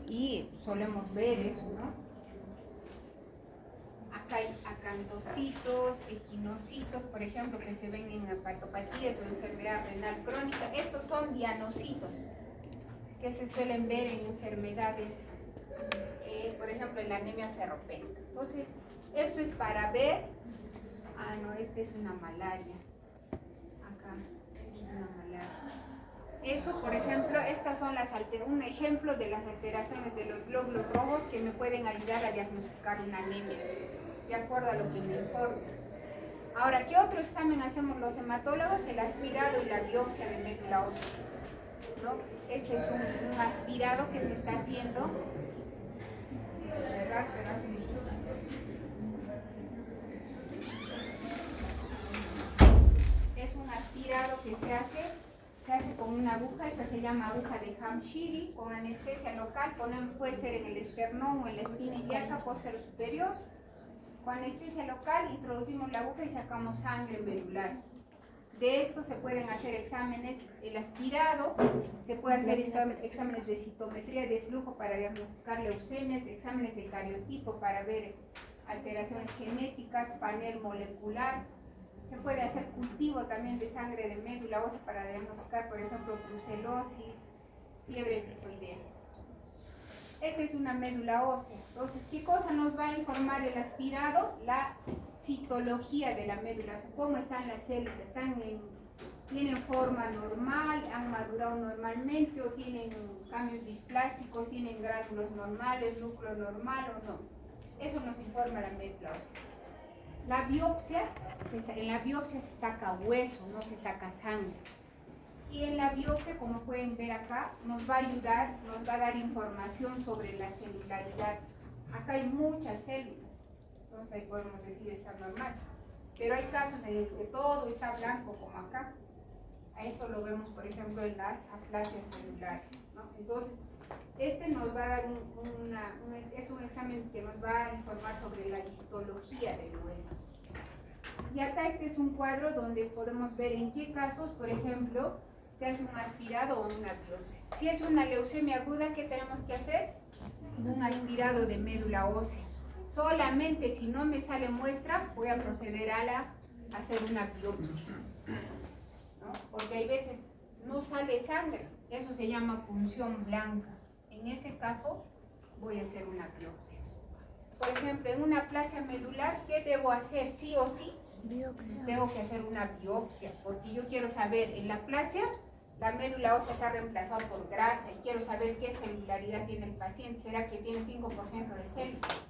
Y solemos ver eso, ¿no? Acá hay acantocitos, equinocitos, por ejemplo, que se ven en hepatopatías o enfermedad renal crónica. Estos son dianocitos que se suelen ver en enfermedades, por ejemplo, en la anemia ferropénica. Entonces, esto es para ver. Ah, no, esta es una malaria. Acá, es una malaria. Eso, por ejemplo, estas son un ejemplo de las alteraciones de los glóbulos rojos que me pueden ayudar a diagnosticar una anemia, de acuerdo a lo que me informe. Ahora, ¿qué otro examen hacemos los hematólogos? El aspirado y la biopsia de médula ósea, ¿no? Este es un aspirado que se está haciendo. Cerrar, pero hace mucho. Es un aspirado que se hace con una aguja, esta se llama aguja de Hamshiri, con anestesia local, puede ser en el esternón o en la espina ilíaca posterior superior. Con anestesia local introducimos la aguja y sacamos sangre medular. De esto se pueden hacer exámenes, el aspirado, se puede hacer exámenes de citometría de flujo para diagnosticar leucemias, exámenes de cariotipo para ver alteraciones genéticas, panel molecular. Se puede hacer cultivo también de sangre de médula ósea para diagnosticar, por ejemplo, brucelosis, fiebre tifoidea. Esta es una médula ósea. Entonces, ¿qué cosa nos va a informar el aspirado? La citología de la médula ósea. ¿Cómo están las células? ¿Tienen forma normal? ¿Han madurado normalmente? ¿O tienen cambios displásicos? ¿Tienen gránulos normales? ¿Núcleo normal o no? Eso nos informa la médula ósea. La biopsia, en la biopsia se saca hueso, no se saca sangre. Y en la biopsia, como pueden ver acá, nos va a ayudar, nos va a dar información sobre la celularidad. Acá hay muchas células, entonces ahí podemos decir está normal. Pero hay casos en los que todo está blanco, como acá. A eso lo vemos, por ejemplo, en las aplasias celulares, ¿no? Entonces, este nos va a dar es un examen que nos va a informar sobre la histología del hueso. Y acá este es un cuadro donde podemos ver en qué casos, por ejemplo, se hace un aspirado o una biopsia. Si es una leucemia aguda, ¿qué tenemos que hacer? Un aspirado de médula ósea. Solamente si no me sale muestra, voy a proceder a hacer una biopsia, ¿no? Porque hay veces no sale sangre, eso se llama punción blanca. En ese caso, voy a hacer una biopsia. Por ejemplo, en una aplasia medular, ¿qué debo hacer? Sí o sí, biopsia. Tengo que hacer una biopsia, porque yo quiero saber, en la aplasia, la médula ósea se ha reemplazado por grasa y quiero saber qué celularidad tiene el paciente. ¿Será que tiene 5% de células?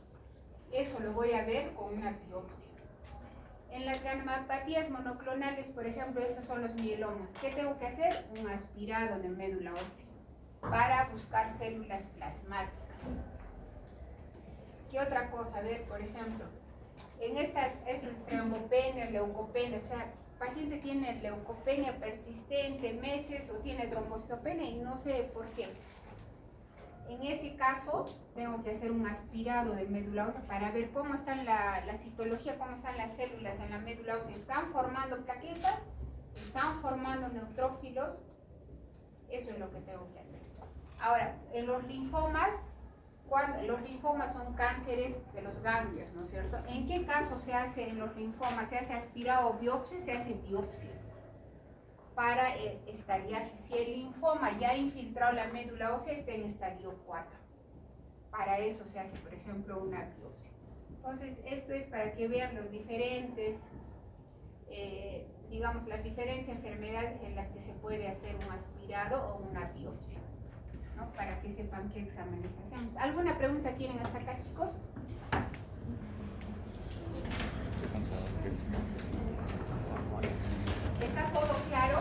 Eso lo voy a ver con una biopsia. En las gammapatías monoclonales, por ejemplo, esos son los mielomas. ¿Qué tengo que hacer? Un aspirado de médula ósea para buscar células plasmáticas. ¿Qué otra cosa? A ver, por ejemplo, en estas, esos trombopenia, leucopenia, o sea, el paciente tiene leucopenia persistente, meses, o tiene trombocitopenia y no sé por qué. En ese caso, tengo que hacer un aspirado de médula ósea para ver cómo está la citología, cómo están las células en la médula ósea. ¿Están formando plaquetas? ¿Están formando neutrófilos? Eso es lo que tengo que hacer. Ahora, en los linfomas, los linfomas son cánceres de los ganglios, ¿no es cierto? ¿En qué caso se hace en los linfomas? ¿Se hace aspirado o biopsia? Se hace biopsia para el estadiaje. Si el linfoma ya ha infiltrado la médula ósea, está en estadio 4. Para eso se hace, por ejemplo, una biopsia. Entonces, esto es para que vean los diferentes, digamos, las diferentes enfermedades en las que se puede hacer un aspirado o una biopsia, ¿no? Para que sepan qué exámenes hacemos. ¿Alguna pregunta tienen hasta acá, chicos? ¿Está todo claro?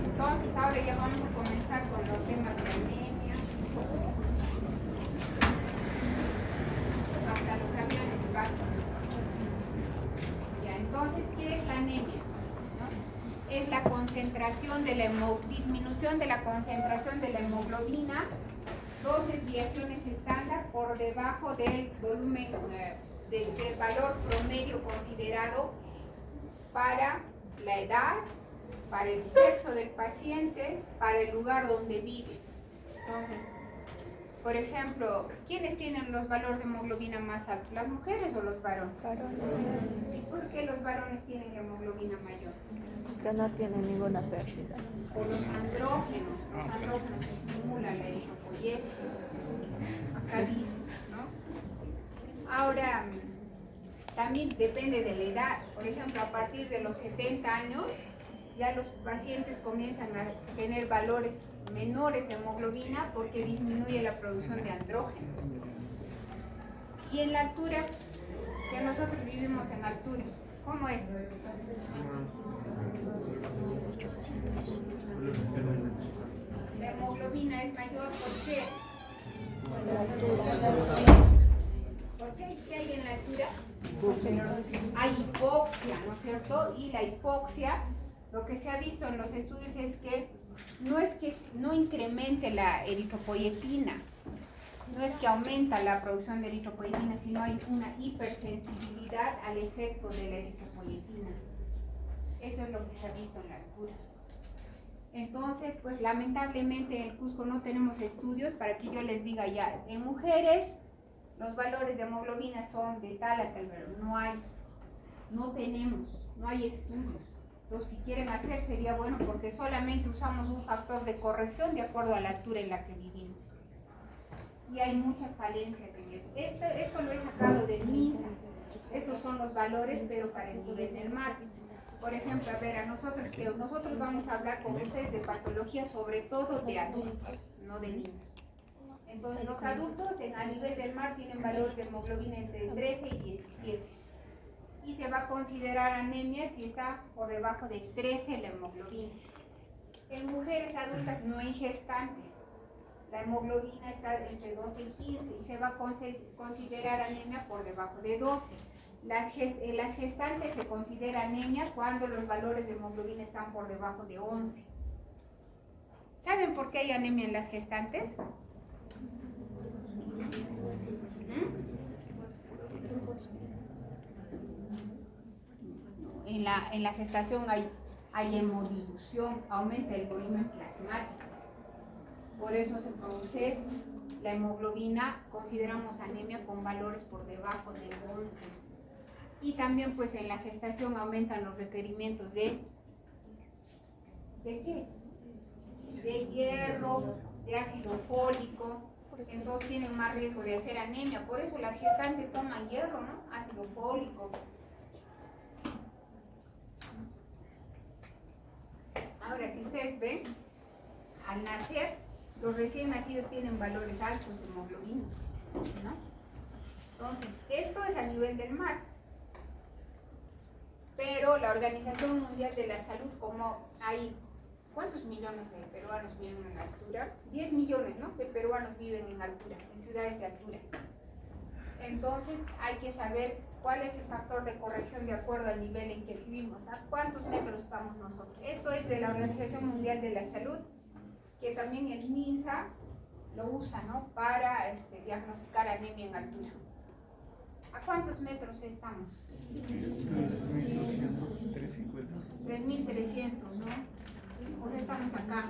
Entonces, ahora ya vamos a comenzar con los temas de anemia. Hasta los aviones pasan. Ya, entonces, ¿qué es la anemia? ¿No? Es la concentración de la disminución de la concentración de la hemoglobina, dos desviaciones estándar por debajo del volumen, del valor promedio considerado para la edad, para el sexo del paciente, para el lugar donde vive. Entonces, por ejemplo, ¿quiénes tienen los valores de hemoglobina más altos? ¿Las mujeres o los varones? Varones. ¿Y por qué los varones tienen hemoglobina mayor? Que no tienen ninguna pérdida. O los andrógenos. Los andrógenos estimulan la eritropoiesis. Acá dice, ¿no? Ahora, también depende de la edad. Por ejemplo, a partir de los 70 años, ya los pacientes comienzan a tener valores menores de hemoglobina porque disminuye la producción de andrógenos. Y en la altura, que nosotros vivimos en altura, ¿cómo es? La hemoglobina es mayor, ¿por qué? ¿Por qué? ¿Qué hay en la altura? Hay hipoxia, ¿no es cierto? Y la hipoxia, lo que se ha visto en los estudios es que no incremente la eritropoietina, no es que aumenta la producción de eritropoietina, sino hay una hipersensibilidad al efecto de la eritropoietina. Eso es lo que se ha visto en la altura. Entonces, pues lamentablemente en el Cusco no tenemos estudios para que yo les diga ya, en mujeres los valores de hemoglobina son de tal a tal, pero no hay estudios. Entonces, si quieren hacer sería bueno porque solamente usamos un factor de corrección de acuerdo a la altura en la que vivimos. Y hay muchas falencias en eso. Esto lo he sacado del MINSA. Estos son los valores, pero para el nivel del mar. Por ejemplo, a ver, nosotros vamos a hablar con ustedes de patología, sobre todo de adultos, no de niños. Entonces, los adultos a nivel del mar tienen valores de hemoglobina entre 13 y 17. Y se va a considerar anemia si está por debajo de 13 la hemoglobina. En mujeres adultas no en gestantes, la hemoglobina está entre 12 y 15 y se va a considerar anemia por debajo de 12. En las gestantes se considera anemia cuando los valores de hemoglobina están por debajo de 11. ¿Saben por qué hay anemia en las gestantes? En la gestación hay hemodilución, aumenta el volumen plasmático. Por eso se produce la hemoglobina, consideramos anemia con valores por debajo de 11. Y también pues en la gestación aumentan los requerimientos ¿de qué? De hierro, de ácido fólico, entonces tienen más riesgo de hacer anemia. Por eso las gestantes toman hierro, ¿no? Ácido fólico. Ahora, si ustedes ven, al nacer, los recién nacidos tienen valores altos de hemoglobina, ¿no? Entonces, esto es a nivel del mar. Pero la Organización Mundial de la Salud, como hay, ¿cuántos millones de peruanos viven en altura? 10 millones, ¿no? De peruanos viven en altura, en ciudades de altura. Entonces, hay que saber cuál es el factor de corrección de acuerdo al nivel en que vivimos, a cuántos metros estamos nosotros. Esto es de la Organización Mundial de la Salud, que también el MINSA lo usa, ¿no? Para diagnosticar anemia en altura. ¿A cuántos metros estamos? 3.300, ¿no? O sea, estamos acá.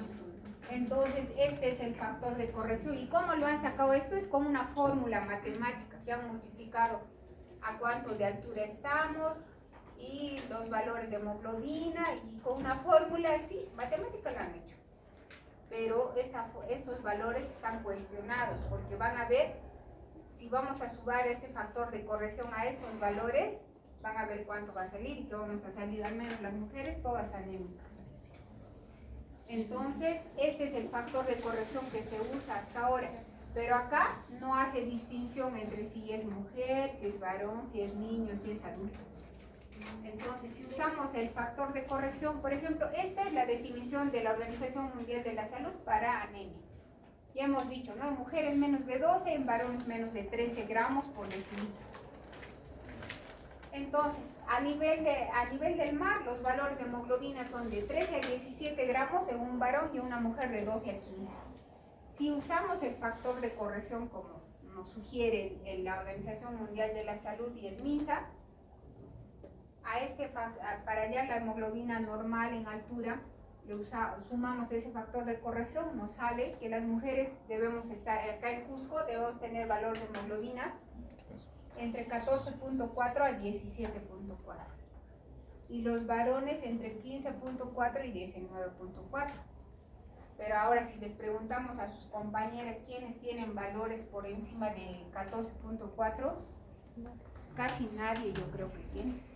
Entonces, este es el factor de corrección. ¿Y cómo lo han sacado? Esto es con una fórmula matemática que han multiplicado a cuánto de altura estamos y los valores de hemoglobina y con una fórmula así, matemática lo han hecho. Pero estos valores están cuestionados porque van a ver si vamos a sumar este factor de corrección a estos valores, van a ver cuánto va a salir y que vamos a salir, al menos las mujeres, todas anémicas. Entonces, este es el factor de corrección que se usa hasta ahora. Pero acá no hace distinción entre si es mujer, si es varón, si es niño, si es adulto. Entonces, si usamos el factor de corrección, por ejemplo, esta es la definición de la Organización Mundial de la Salud para anemia. Ya hemos dicho, ¿no? En mujeres menos de 12, en varones menos de 13 gramos por decilitro. Entonces, a nivel del mar, los valores de hemoglobina son de 13 a 17 gramos en un varón y en una mujer de 12 a 15. Si usamos el factor de corrección como nos sugiere en la Organización Mundial de la Salud y el MINSA, para hallar la hemoglobina normal en altura, sumamos ese factor de corrección, nos sale que las mujeres debemos estar, acá en Cusco, debemos tener valor de hemoglobina entre 14.4 a 17.4 y los varones entre 15.4 y 19.4. Pero ahora si les preguntamos a sus compañeras quiénes tienen valores por encima de 14.4, casi nadie yo creo que tiene.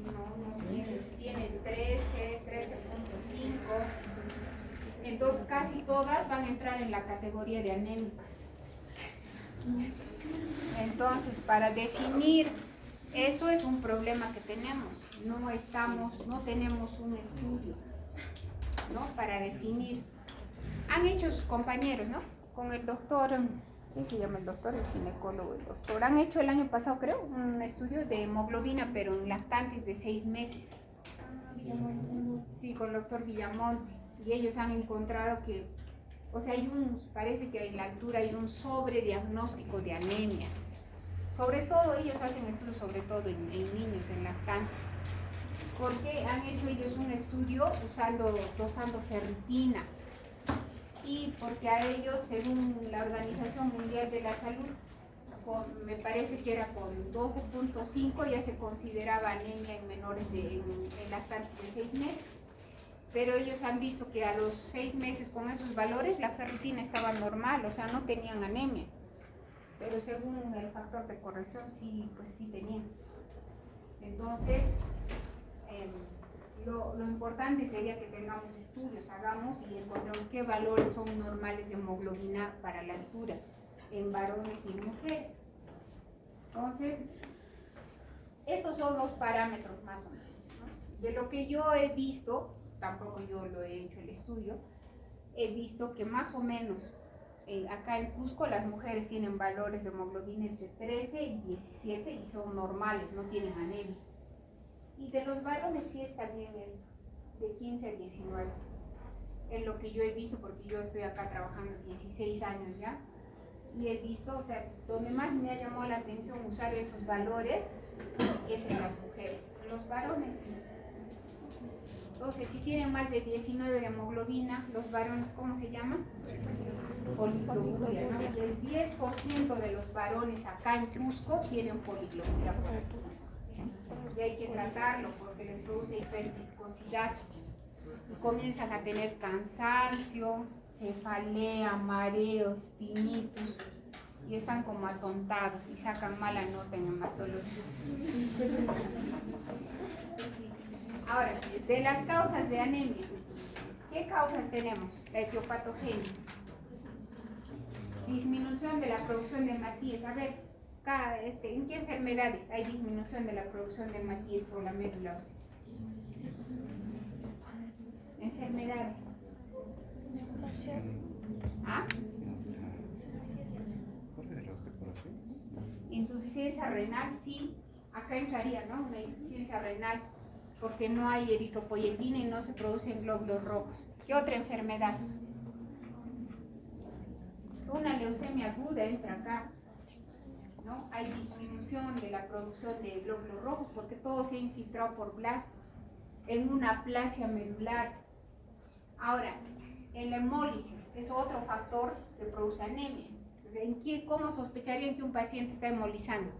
No tiene 13, 13.5. Entonces casi todas van a entrar en la categoría de anémicas. Entonces, para definir, eso es un problema que tenemos. No tenemos un estudio, ¿no? Para definir. Han hecho sus compañeros, ¿no? Con el doctor, ¿qué se llama el doctor? El ginecólogo, el doctor. Han hecho el año pasado, creo, un estudio de hemoglobina, pero en lactantes de 6 meses. Sí, con el doctor Villamonte. Y ellos han encontrado que, o sea, parece que en la altura hay un sobrediagnóstico de anemia. Sobre todo, ellos hacen estudios sobre todo en niños, en lactantes. Porque han hecho ellos un estudio dosando ferritina. Y porque a ellos, según la Organización Mundial de la Salud, me parece que era con 12.5 ya se consideraba anemia en menores en lactantes de 6 meses. Pero ellos han visto que a los 6 meses con esos valores la ferritina estaba normal, o sea, no tenían anemia. Pero según el factor de corrección sí, pues sí tenían. Entonces, lo importante sería que tengamos estudios, hagamos y encontremos qué valores son normales de hemoglobina para la altura en varones y en mujeres. Entonces, estos son los parámetros más o menos, ¿no? De lo que yo he visto, tampoco yo lo he hecho el estudio, he visto que más o menos acá en Cusco las mujeres tienen valores de hemoglobina entre 13 y 17 y son normales, no tienen anemia. Y de los varones sí está bien esto, de 15 a 19. Es lo que yo he visto porque yo estoy acá trabajando 16 años ya. Y he visto, o sea, donde más me ha llamado la atención usar esos valores es en las mujeres. En los varones sí. Entonces, si tienen más de 19 de hemoglobina, los varones, ¿cómo se llaman? Poligloburia, ¿no? Y el 10% de los varones acá en Cusco tienen poligloburia. Y hay que tratarlo porque les produce hiperviscosidad y comienzan a tener cansancio, cefalea, mareos, tinnitus y están como atontados y sacan mala nota en hematología. Ahora, de las causas de anemia, ¿qué causas tenemos? La etiopatogenia, disminución de la producción de hematíes. A ver, ¿en qué enfermedades hay disminución de la producción de hematíes por la médula ósea? Enfermedades. ¿Ah? Insuficiencia renal, sí. Acá entraría, ¿no? Una insuficiencia renal, porque no hay eritropoyetina y no se producen glóbulos rojos. ¿Qué otra enfermedad? Una leucemia aguda entra acá, ¿no? Hay disminución de la producción de glóbulos rojos porque todo se ha infiltrado por blastos en una aplasia medular. Ahora, en la hemólisis es otro factor que produce anemia. Entonces, ¿cómo sospecharían que un paciente está hemolizando?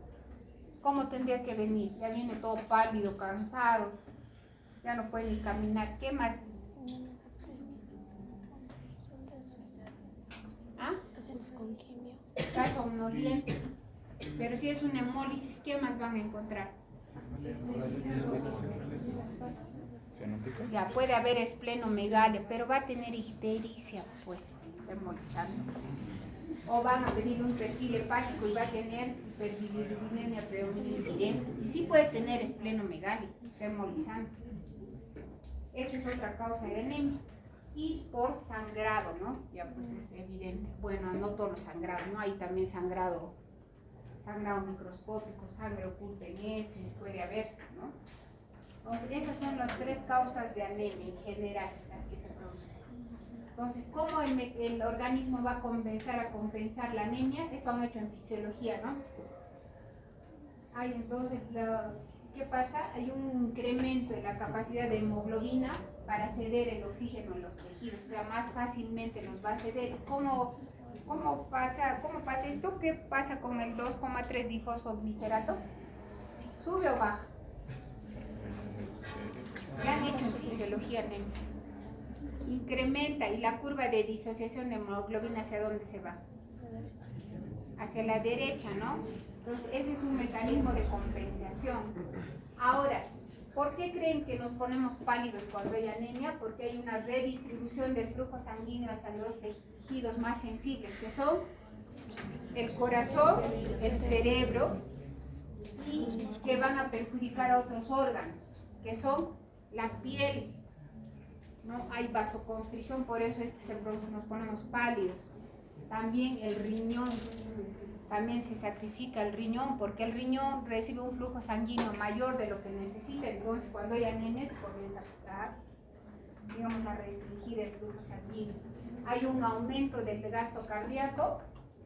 ¿Cómo tendría que venir? Ya viene todo pálido, cansado, ya no puede ni caminar. ¿Qué más? ¿Ah? con quimio. Está somnoliento. Pero si es una hemólisis, ¿qué más van a encontrar? Ya puede haber esplenomegalia, pero va a tener ictericia, pues, está hemolizando. O van a pedir un perfil hepático y va a tener hiperbilirubinemia predominante. Y sí puede tener esplenomegalia, está hemolizando. Esa es otra causa de anemia. Y por sangrado, ¿no? Ya pues es evidente. Bueno, no todos los sangrados, ¿no? Hay también sangrado microscópico, sangre oculta en heces, puede haber, ¿no? Entonces, esas son las tres causas de anemia en general, las que se producen. Entonces, ¿cómo el organismo va a compensar la anemia? Eso han hecho en fisiología, ¿no? Entonces, ¿qué pasa? Hay un incremento en la capacidad de hemoglobina para ceder el oxígeno en los tejidos, o sea, más fácilmente nos va a ceder. ¿Cómo pasa esto? ¿Qué pasa con el 2,3 difosfoglicerato? ¿Sube o baja? Lo han hecho en fisiología anémica. Incrementa, y la curva de disociación de hemoglobina, ¿hacia dónde se va? Hacia la derecha, ¿no? Entonces, ese es un mecanismo de compensación. Ahora, ¿por qué creen que nos ponemos pálidos cuando hay anemia? Porque hay una redistribución del flujo sanguíneo hacia los tejidos más sensibles, que son el corazón, el cerebro, y que van a perjudicar a otros órganos, que son la piel, ¿no? Hay vasoconstricción, por eso es que nos ponemos pálidos. También el riñón, también se sacrifica el riñón, porque el riñón recibe un flujo sanguíneo mayor de lo que necesita. Entonces, cuando hay anemia, se comienza a restringir el flujo sanguíneo. Hay un aumento del gasto cardíaco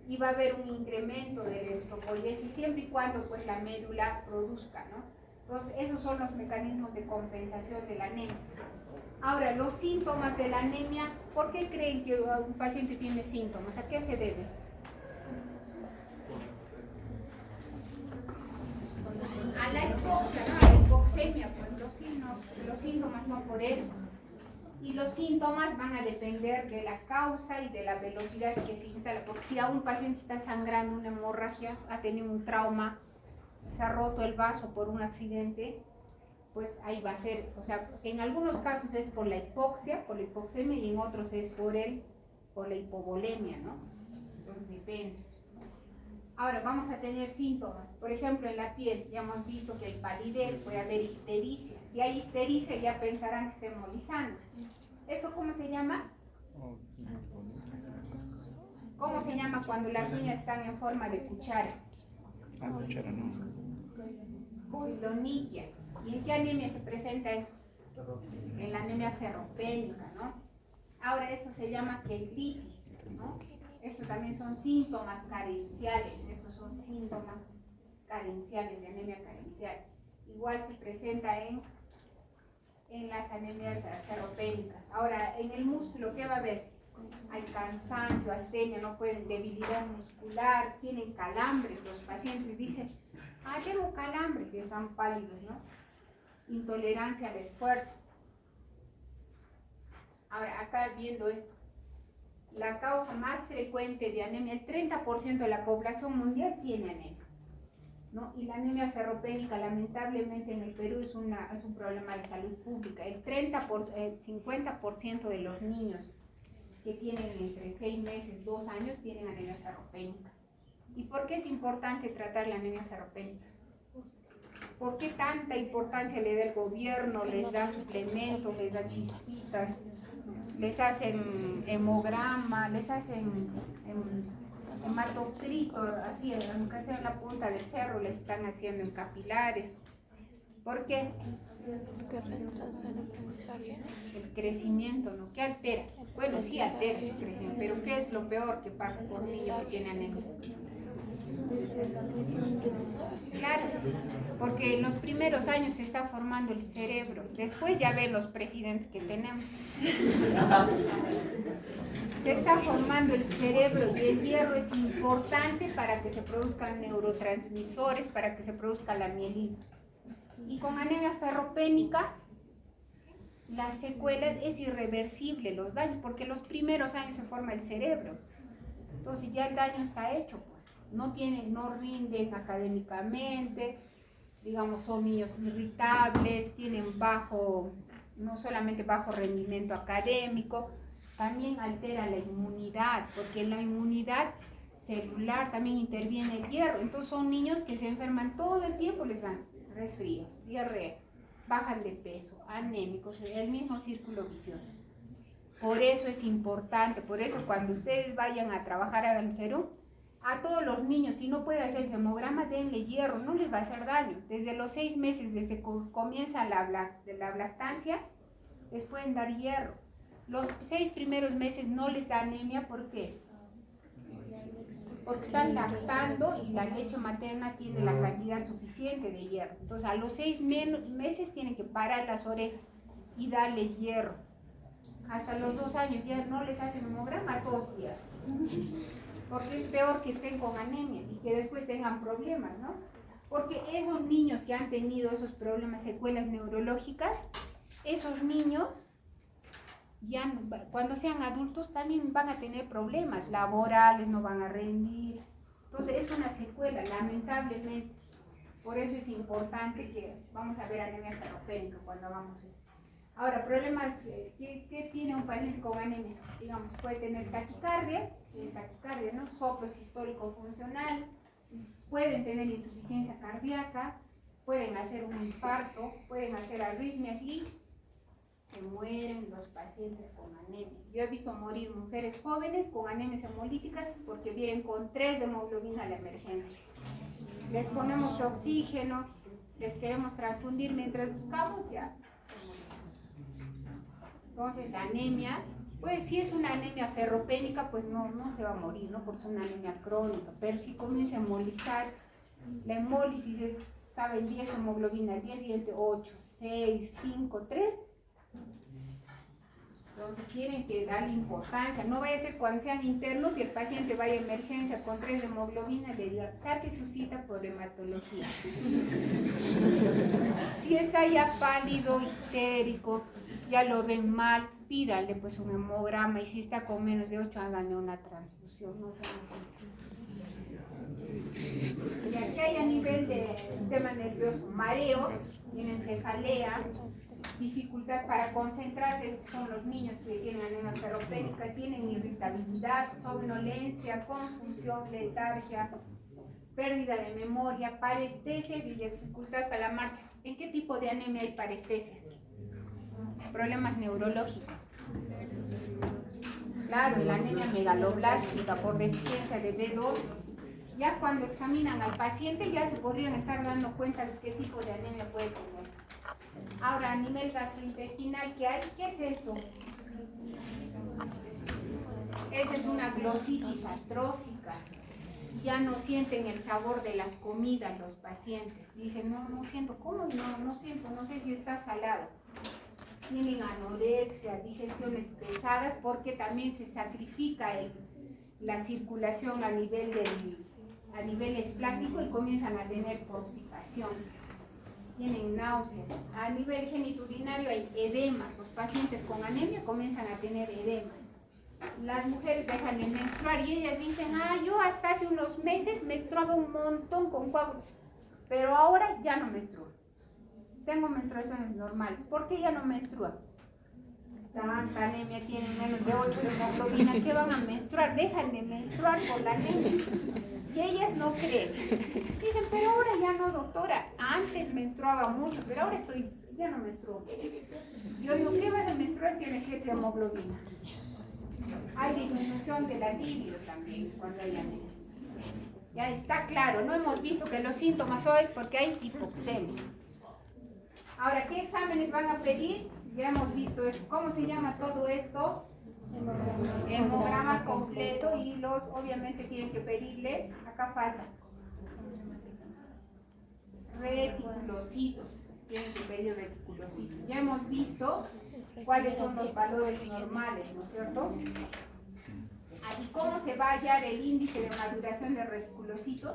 y va a haber un incremento de la eritropoyesis, siempre y cuando pues la médula produzca, ¿no? Entonces, esos son los mecanismos de compensación de la anemia. Ahora, los síntomas de la anemia, ¿por qué creen que un paciente tiene síntomas? ¿A qué se debe? A la hipoxia, ¿no? A la hipoxemia, pues los síntomas son por eso. Y los síntomas van a depender de la causa y de la velocidad que se instala. Porque si a un paciente está sangrando una hemorragia, ha tenido un trauma, se ha roto el vaso por un accidente, pues ahí va a ser, o sea, en algunos casos es por la hipoxia, por la hipoxemia, y en otros es por la hipovolemia, ¿no? Entonces depende. Ahora vamos a tener síntomas, por ejemplo en la piel, ya hemos visto que hay palidez, puede haber ictericia. Si hay ictericia ya pensarán que está hemolizando. ¿Esto cómo se llama? ¿Cómo se llama cuando las uñas están en forma de cuchara? Cuchara no. Ciloniquia. ¿Y en qué anemia se presenta eso? En la anemia ferropénica, ¿no? Ahora eso se llama quelitis, ¿no? Estos también son síntomas carenciales. Estos son síntomas carenciales, de anemia carencial. Igual se presenta en las anemias ferropénicas. Ahora, en el músculo, ¿qué va a haber? Hay cansancio, astenia, no pueden, debilidad muscular, tienen calambres. Los pacientes dicen, tengo calambres, y están pálidos, ¿no? Intolerancia al esfuerzo. Ahora, acá viendo esto, la causa más frecuente de anemia, el 30% de la población mundial tiene anemia, ¿no? Y la anemia ferropénica, lamentablemente en el Perú es un problema de salud pública. El 50% de los niños que tienen entre 6 meses, 2 años, tienen anemia ferropénica. ¿Y por qué es importante tratar la anemia ferropénica? ¿Por qué tanta importancia le da el gobierno? Les da suplementos, les da chispitas, les hacen hemograma, les hacen hematocrito, así, aunque sea en la punta del cerro, les están haciendo en capilares. ¿Por qué? Que retrasa el aprendizaje. El crecimiento, ¿no? ¿Qué altera? Bueno, sí altera el crecimiento, pero ¿qué es lo peor que pasa con un niño que tiene anemia? Claro, porque en los primeros años se está formando el cerebro, después ya ven los presidentes que tenemos. Se está formando el cerebro y el hierro es importante para que se produzcan neurotransmisores, para que se produzca la mielina. Y con anemia ferropénica, las secuelas es irreversible, los daños, porque los primeros años se forma el cerebro. Entonces ya el daño está hecho, pues. No rinden académicamente, digamos, son niños irritables, tienen no solamente bajo rendimiento académico, también altera la inmunidad, porque en la inmunidad celular también interviene el hierro. Entonces son niños que se enferman todo el tiempo, les dan resfríos, diarrea, bajan de peso, anémicos, el mismo círculo vicioso. Por eso es importante, por eso cuando ustedes vayan a trabajar a el serum, a todos los niños, si no puede hacer hemograma, denle hierro, no les va a hacer daño. Desde los 6 meses, desde que comienza la lactancia, les pueden dar hierro. Los 6 primeros meses no les da anemia, ¿por qué? Porque están lactando y la leche materna tiene la cantidad suficiente de hierro. Entonces a los 6 meses tienen que parar las orejas y darles hierro. Hasta los 2 años ya no les hacen hemograma, a todos hierro. Porque es peor que estén con anemia y que después tengan problemas, ¿no? Porque esos niños que han tenido esos problemas, secuelas neurológicas, esos niños ya cuando sean adultos también van a tener problemas laborales, no van a rendir. Entonces es una secuela, lamentablemente. Por eso es importante que vamos a ver anemia ferropénica cuando hagamos eso. Ahora, problemas, ¿qué tiene un paciente con anemia? Digamos, puede tener taquicardia, ¿no? Soplo sistólico funcional, pueden tener insuficiencia cardíaca, pueden hacer un infarto, pueden hacer arritmias y se mueren los pacientes con anemia. Yo he visto morir mujeres jóvenes con anemias hemolíticas porque vienen con 3 de hemoglobina a la emergencia. Les ponemos oxígeno, les queremos transfundir mientras buscamos, ya. Entonces la anemia, pues si es una anemia ferropénica, pues no se va a morir, ¿no? Porque es una anemia crónica, pero si comienza a hemolizar, la hemólisis estaba en 10 hemoglobina, al día siguiente 8, 6, 5, 3. Entonces tienen que darle importancia, no vaya a ser cuando sean internos y el paciente vaya a emergencia con 3 de hemoglobina, le diga, saque su cita por hematología. Si está ya pálido, histérico, ya lo ven mal, pídale pues un hemograma y si está con menos de 8, háganle una transfusión. No y aquí hay a nivel de sistema nervioso, mareos, tienen cefalea, dificultad para concentrarse, estos son los niños que tienen anemia ferropénica, tienen irritabilidad, somnolencia, confusión, letargia, pérdida de memoria, parestesias y dificultad para la marcha. ¿En qué tipo de anemia hay parestesias? Problemas neurológicos. Claro, la anemia megaloblástica por deficiencia de B2, ya cuando examinan al paciente ya se podrían estar dando cuenta de qué tipo de anemia puede tener. Ahora, a nivel gastrointestinal, ¿qué hay? ¿Qué es esto? Esa es una glositis atrófica. Ya no sienten el sabor de las comidas los pacientes. Dicen, no siento, ¿cómo? No siento, no sé si está salado. Tienen anorexia, digestiones pesadas, porque también se sacrifica la circulación a nivel esplástico y comienzan a tener constipación. Tienen náuseas. A nivel genitourinario hay edema. Los pacientes con anemia comienzan a tener edema. Las mujeres dejan de menstruar y ellas dicen, yo hasta hace unos meses menstruaba un montón con coágulos, pero ahora ya no menstruo. Tengo menstruaciones normales. ¿Por qué ya no menstrua? Tanta anemia, tienen menos de 8 de hemoglobina, ¿qué van a menstruar? Dejan de menstruar por la anemia. Y ellas no creen. Dicen, pero ahora ya no, doctora. Antes menstruaba mucho, pero ahora ya no menstruo. Yo digo, ¿qué vas a menstruar? Tienes 7 de hemoglobina. Hay disminución de la libido también cuando hay anemia. Ya está claro, no hemos visto que los síntomas hoy porque hay hipoxemia. Ahora, ¿qué exámenes van a pedir? Ya hemos visto eso. ¿Cómo se llama todo esto? Hemograma completo y obviamente tienen que pedirle, acá falta, reticulocitos. Tienen que pedir reticulocitos. Ya hemos visto cuáles son los valores normales, ¿no es cierto? ¿Y cómo se va a hallar el índice de maduración de reticulocitos?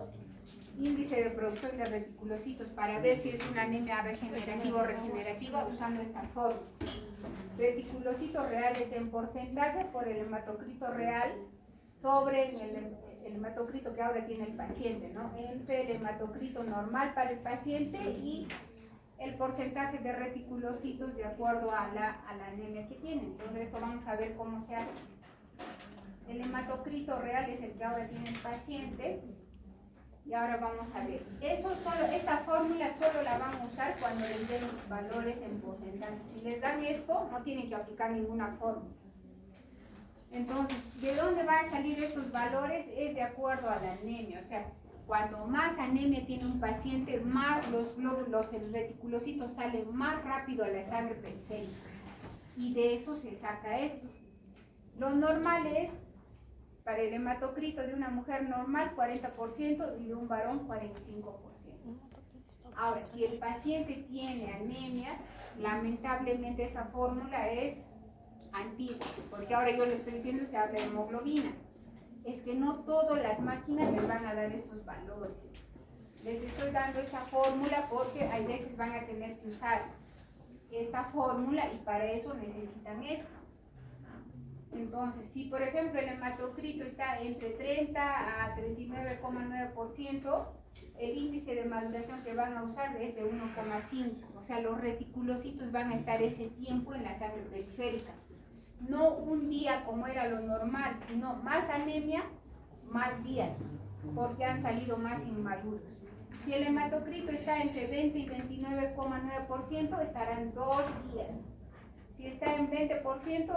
Índice de producción de reticulocitos para ver si es una anemia regenerativa o regenerativa usando esta fórmula. Reticulocitos reales en porcentaje por el hematocrito real sobre el hematocrito que ahora tiene el paciente, ¿no? Entre el hematocrito normal para el paciente y el porcentaje de reticulocitos de acuerdo a la anemia que tiene. Entonces esto vamos a ver cómo se hace. El hematocrito real es el que ahora tiene el paciente. Y ahora vamos a ver. Esta fórmula solo la van a usar cuando les den valores en porcentaje. Si les dan esto, no tienen que aplicar ninguna fórmula. Entonces, ¿de dónde van a salir estos valores? Es de acuerdo a la anemia. O sea, cuanto más anemia tiene un paciente, más los glóbulos, el reticulocito salen más rápido a la sangre periférica. Y de eso se saca esto. Lo normal es, para el hematocrito de una mujer normal, 40% y de un varón, 45%. Ahora, si el paciente tiene anemia, lamentablemente esa fórmula es antigua, porque ahora yo le estoy diciendo que habla de hemoglobina. Es que no todas las máquinas les van a dar estos valores. Les estoy dando esta fórmula porque hay veces van a tener que usar esta fórmula y para eso necesitan esto. Entonces, si por ejemplo el hematocrito está entre 30 a 39,9%, el índice de maduración que van a usar es de 1,5. O sea, los reticulocitos van a estar ese tiempo en la sangre periférica. No un día como era lo normal, sino más anemia, más días, porque han salido más inmaduros. Si el hematocrito está entre 20 y 29,9%, estarán 2 días. Si está en 20%, 2,5.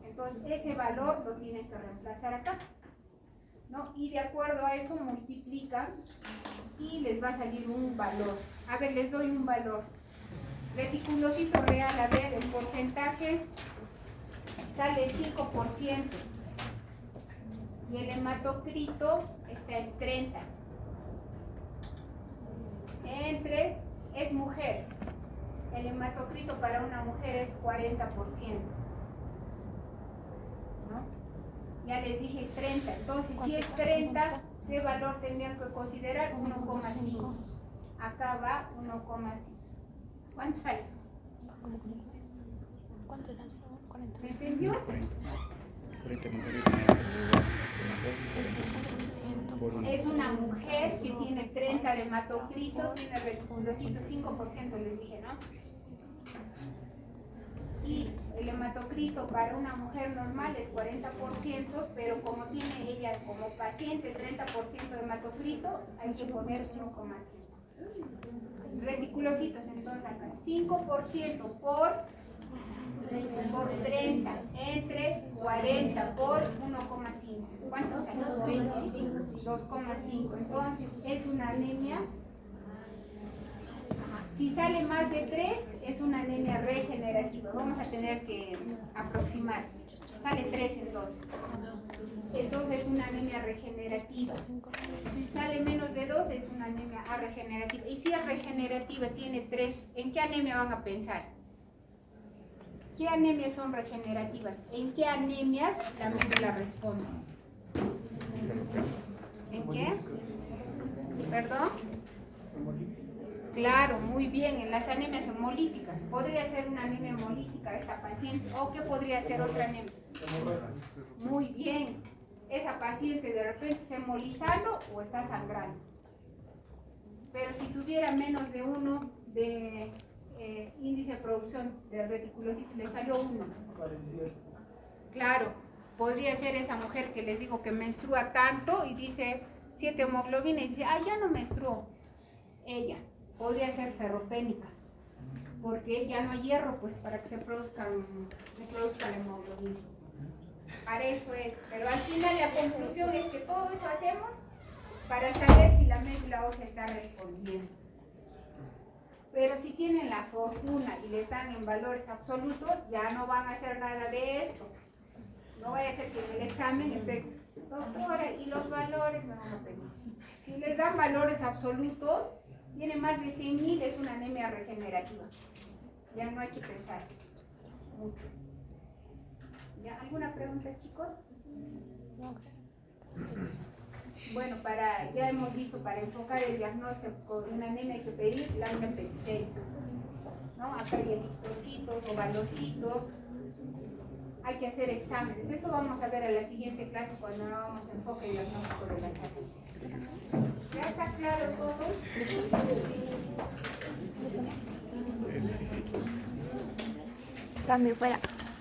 Entonces, ese valor lo tienen que reemplazar acá, ¿no? Y de acuerdo a eso multiplican y les va a salir un valor. A ver, les doy un valor. Reticulocito real, a ver, el porcentaje sale 5%. Y el hematocrito está en 30. Es mujer. El hematocrito para una mujer es 40%. ¿No? Ya les dije 30. Entonces, si es 30, ¿qué valor tendrían que considerar? 1,5. Acá va 1,5. ¿Cuánto sale? ¿Cuánto era? 40. ¿Me entendió? 40 Es una mujer que tiene 30 de hematocrito, tiene reticulocito 5%, les dije, ¿no? Y el hematocrito para una mujer normal es 40%, pero como tiene ella como paciente 30% de hematocrito, hay que poner 1,5. Reticulocitos, entonces acá 5% por 30, entre 40 por 1,5. ¿Cuántos sale? 2,5. Entonces es una anemia. Si sale más de 3, es una anemia regenerativa. Vamos a tener que aproximar. Sale 3 entonces. Entonces es una anemia regenerativa. Si sale menos de 2, es una anemia regenerativa. Y si es regenerativa, tiene 3, ¿en qué anemia van a pensar? ¿Qué anemias son regenerativas? ¿En qué anemias la médula responde? ¿En qué? ¿Perdón? Claro, muy bien, en las anemias hemolíticas. Podría ser una anemia hemolítica esta paciente, o ¿qué podría ser otra anemia? Muy bien, esa paciente de repente está hemolizando o está sangrando. Pero si tuviera menos de 1 de índice de producción de reticulocitos, le salió 1. Claro, podría ser esa mujer que les digo que menstrua tanto y dice 7 hemoglobina y dice, ya no menstruó. Ella podría ser ferropénica, porque ya no hay hierro pues para que se produzca la hemoglobina. Para eso es, pero al final la conclusión es que todo eso hacemos para saber si la médula ósea está respondiendo. Pero si tienen la fortuna y les dan en valores absolutos, ya no van a hacer nada de esto. No vaya a ser que en el examen esté, doctora, y los valores me van a pedir. Si les dan valores absolutos, tiene más de 100.000, es una anemia regenerativa. Ya no hay que pensar mucho. ¿Ya? ¿Alguna pregunta, chicos? Bueno, ya hemos visto, para enfocar el diagnóstico de una anemia hay que pedir la MPC, ¿no? Acá hay eritrocitos o valorcitos. hay que hacer exámenes. Eso vamos a ver en la siguiente clase cuando hagamos enfoque diagnóstico de la salud. ¿Ya está claro todo? Cambio fuera.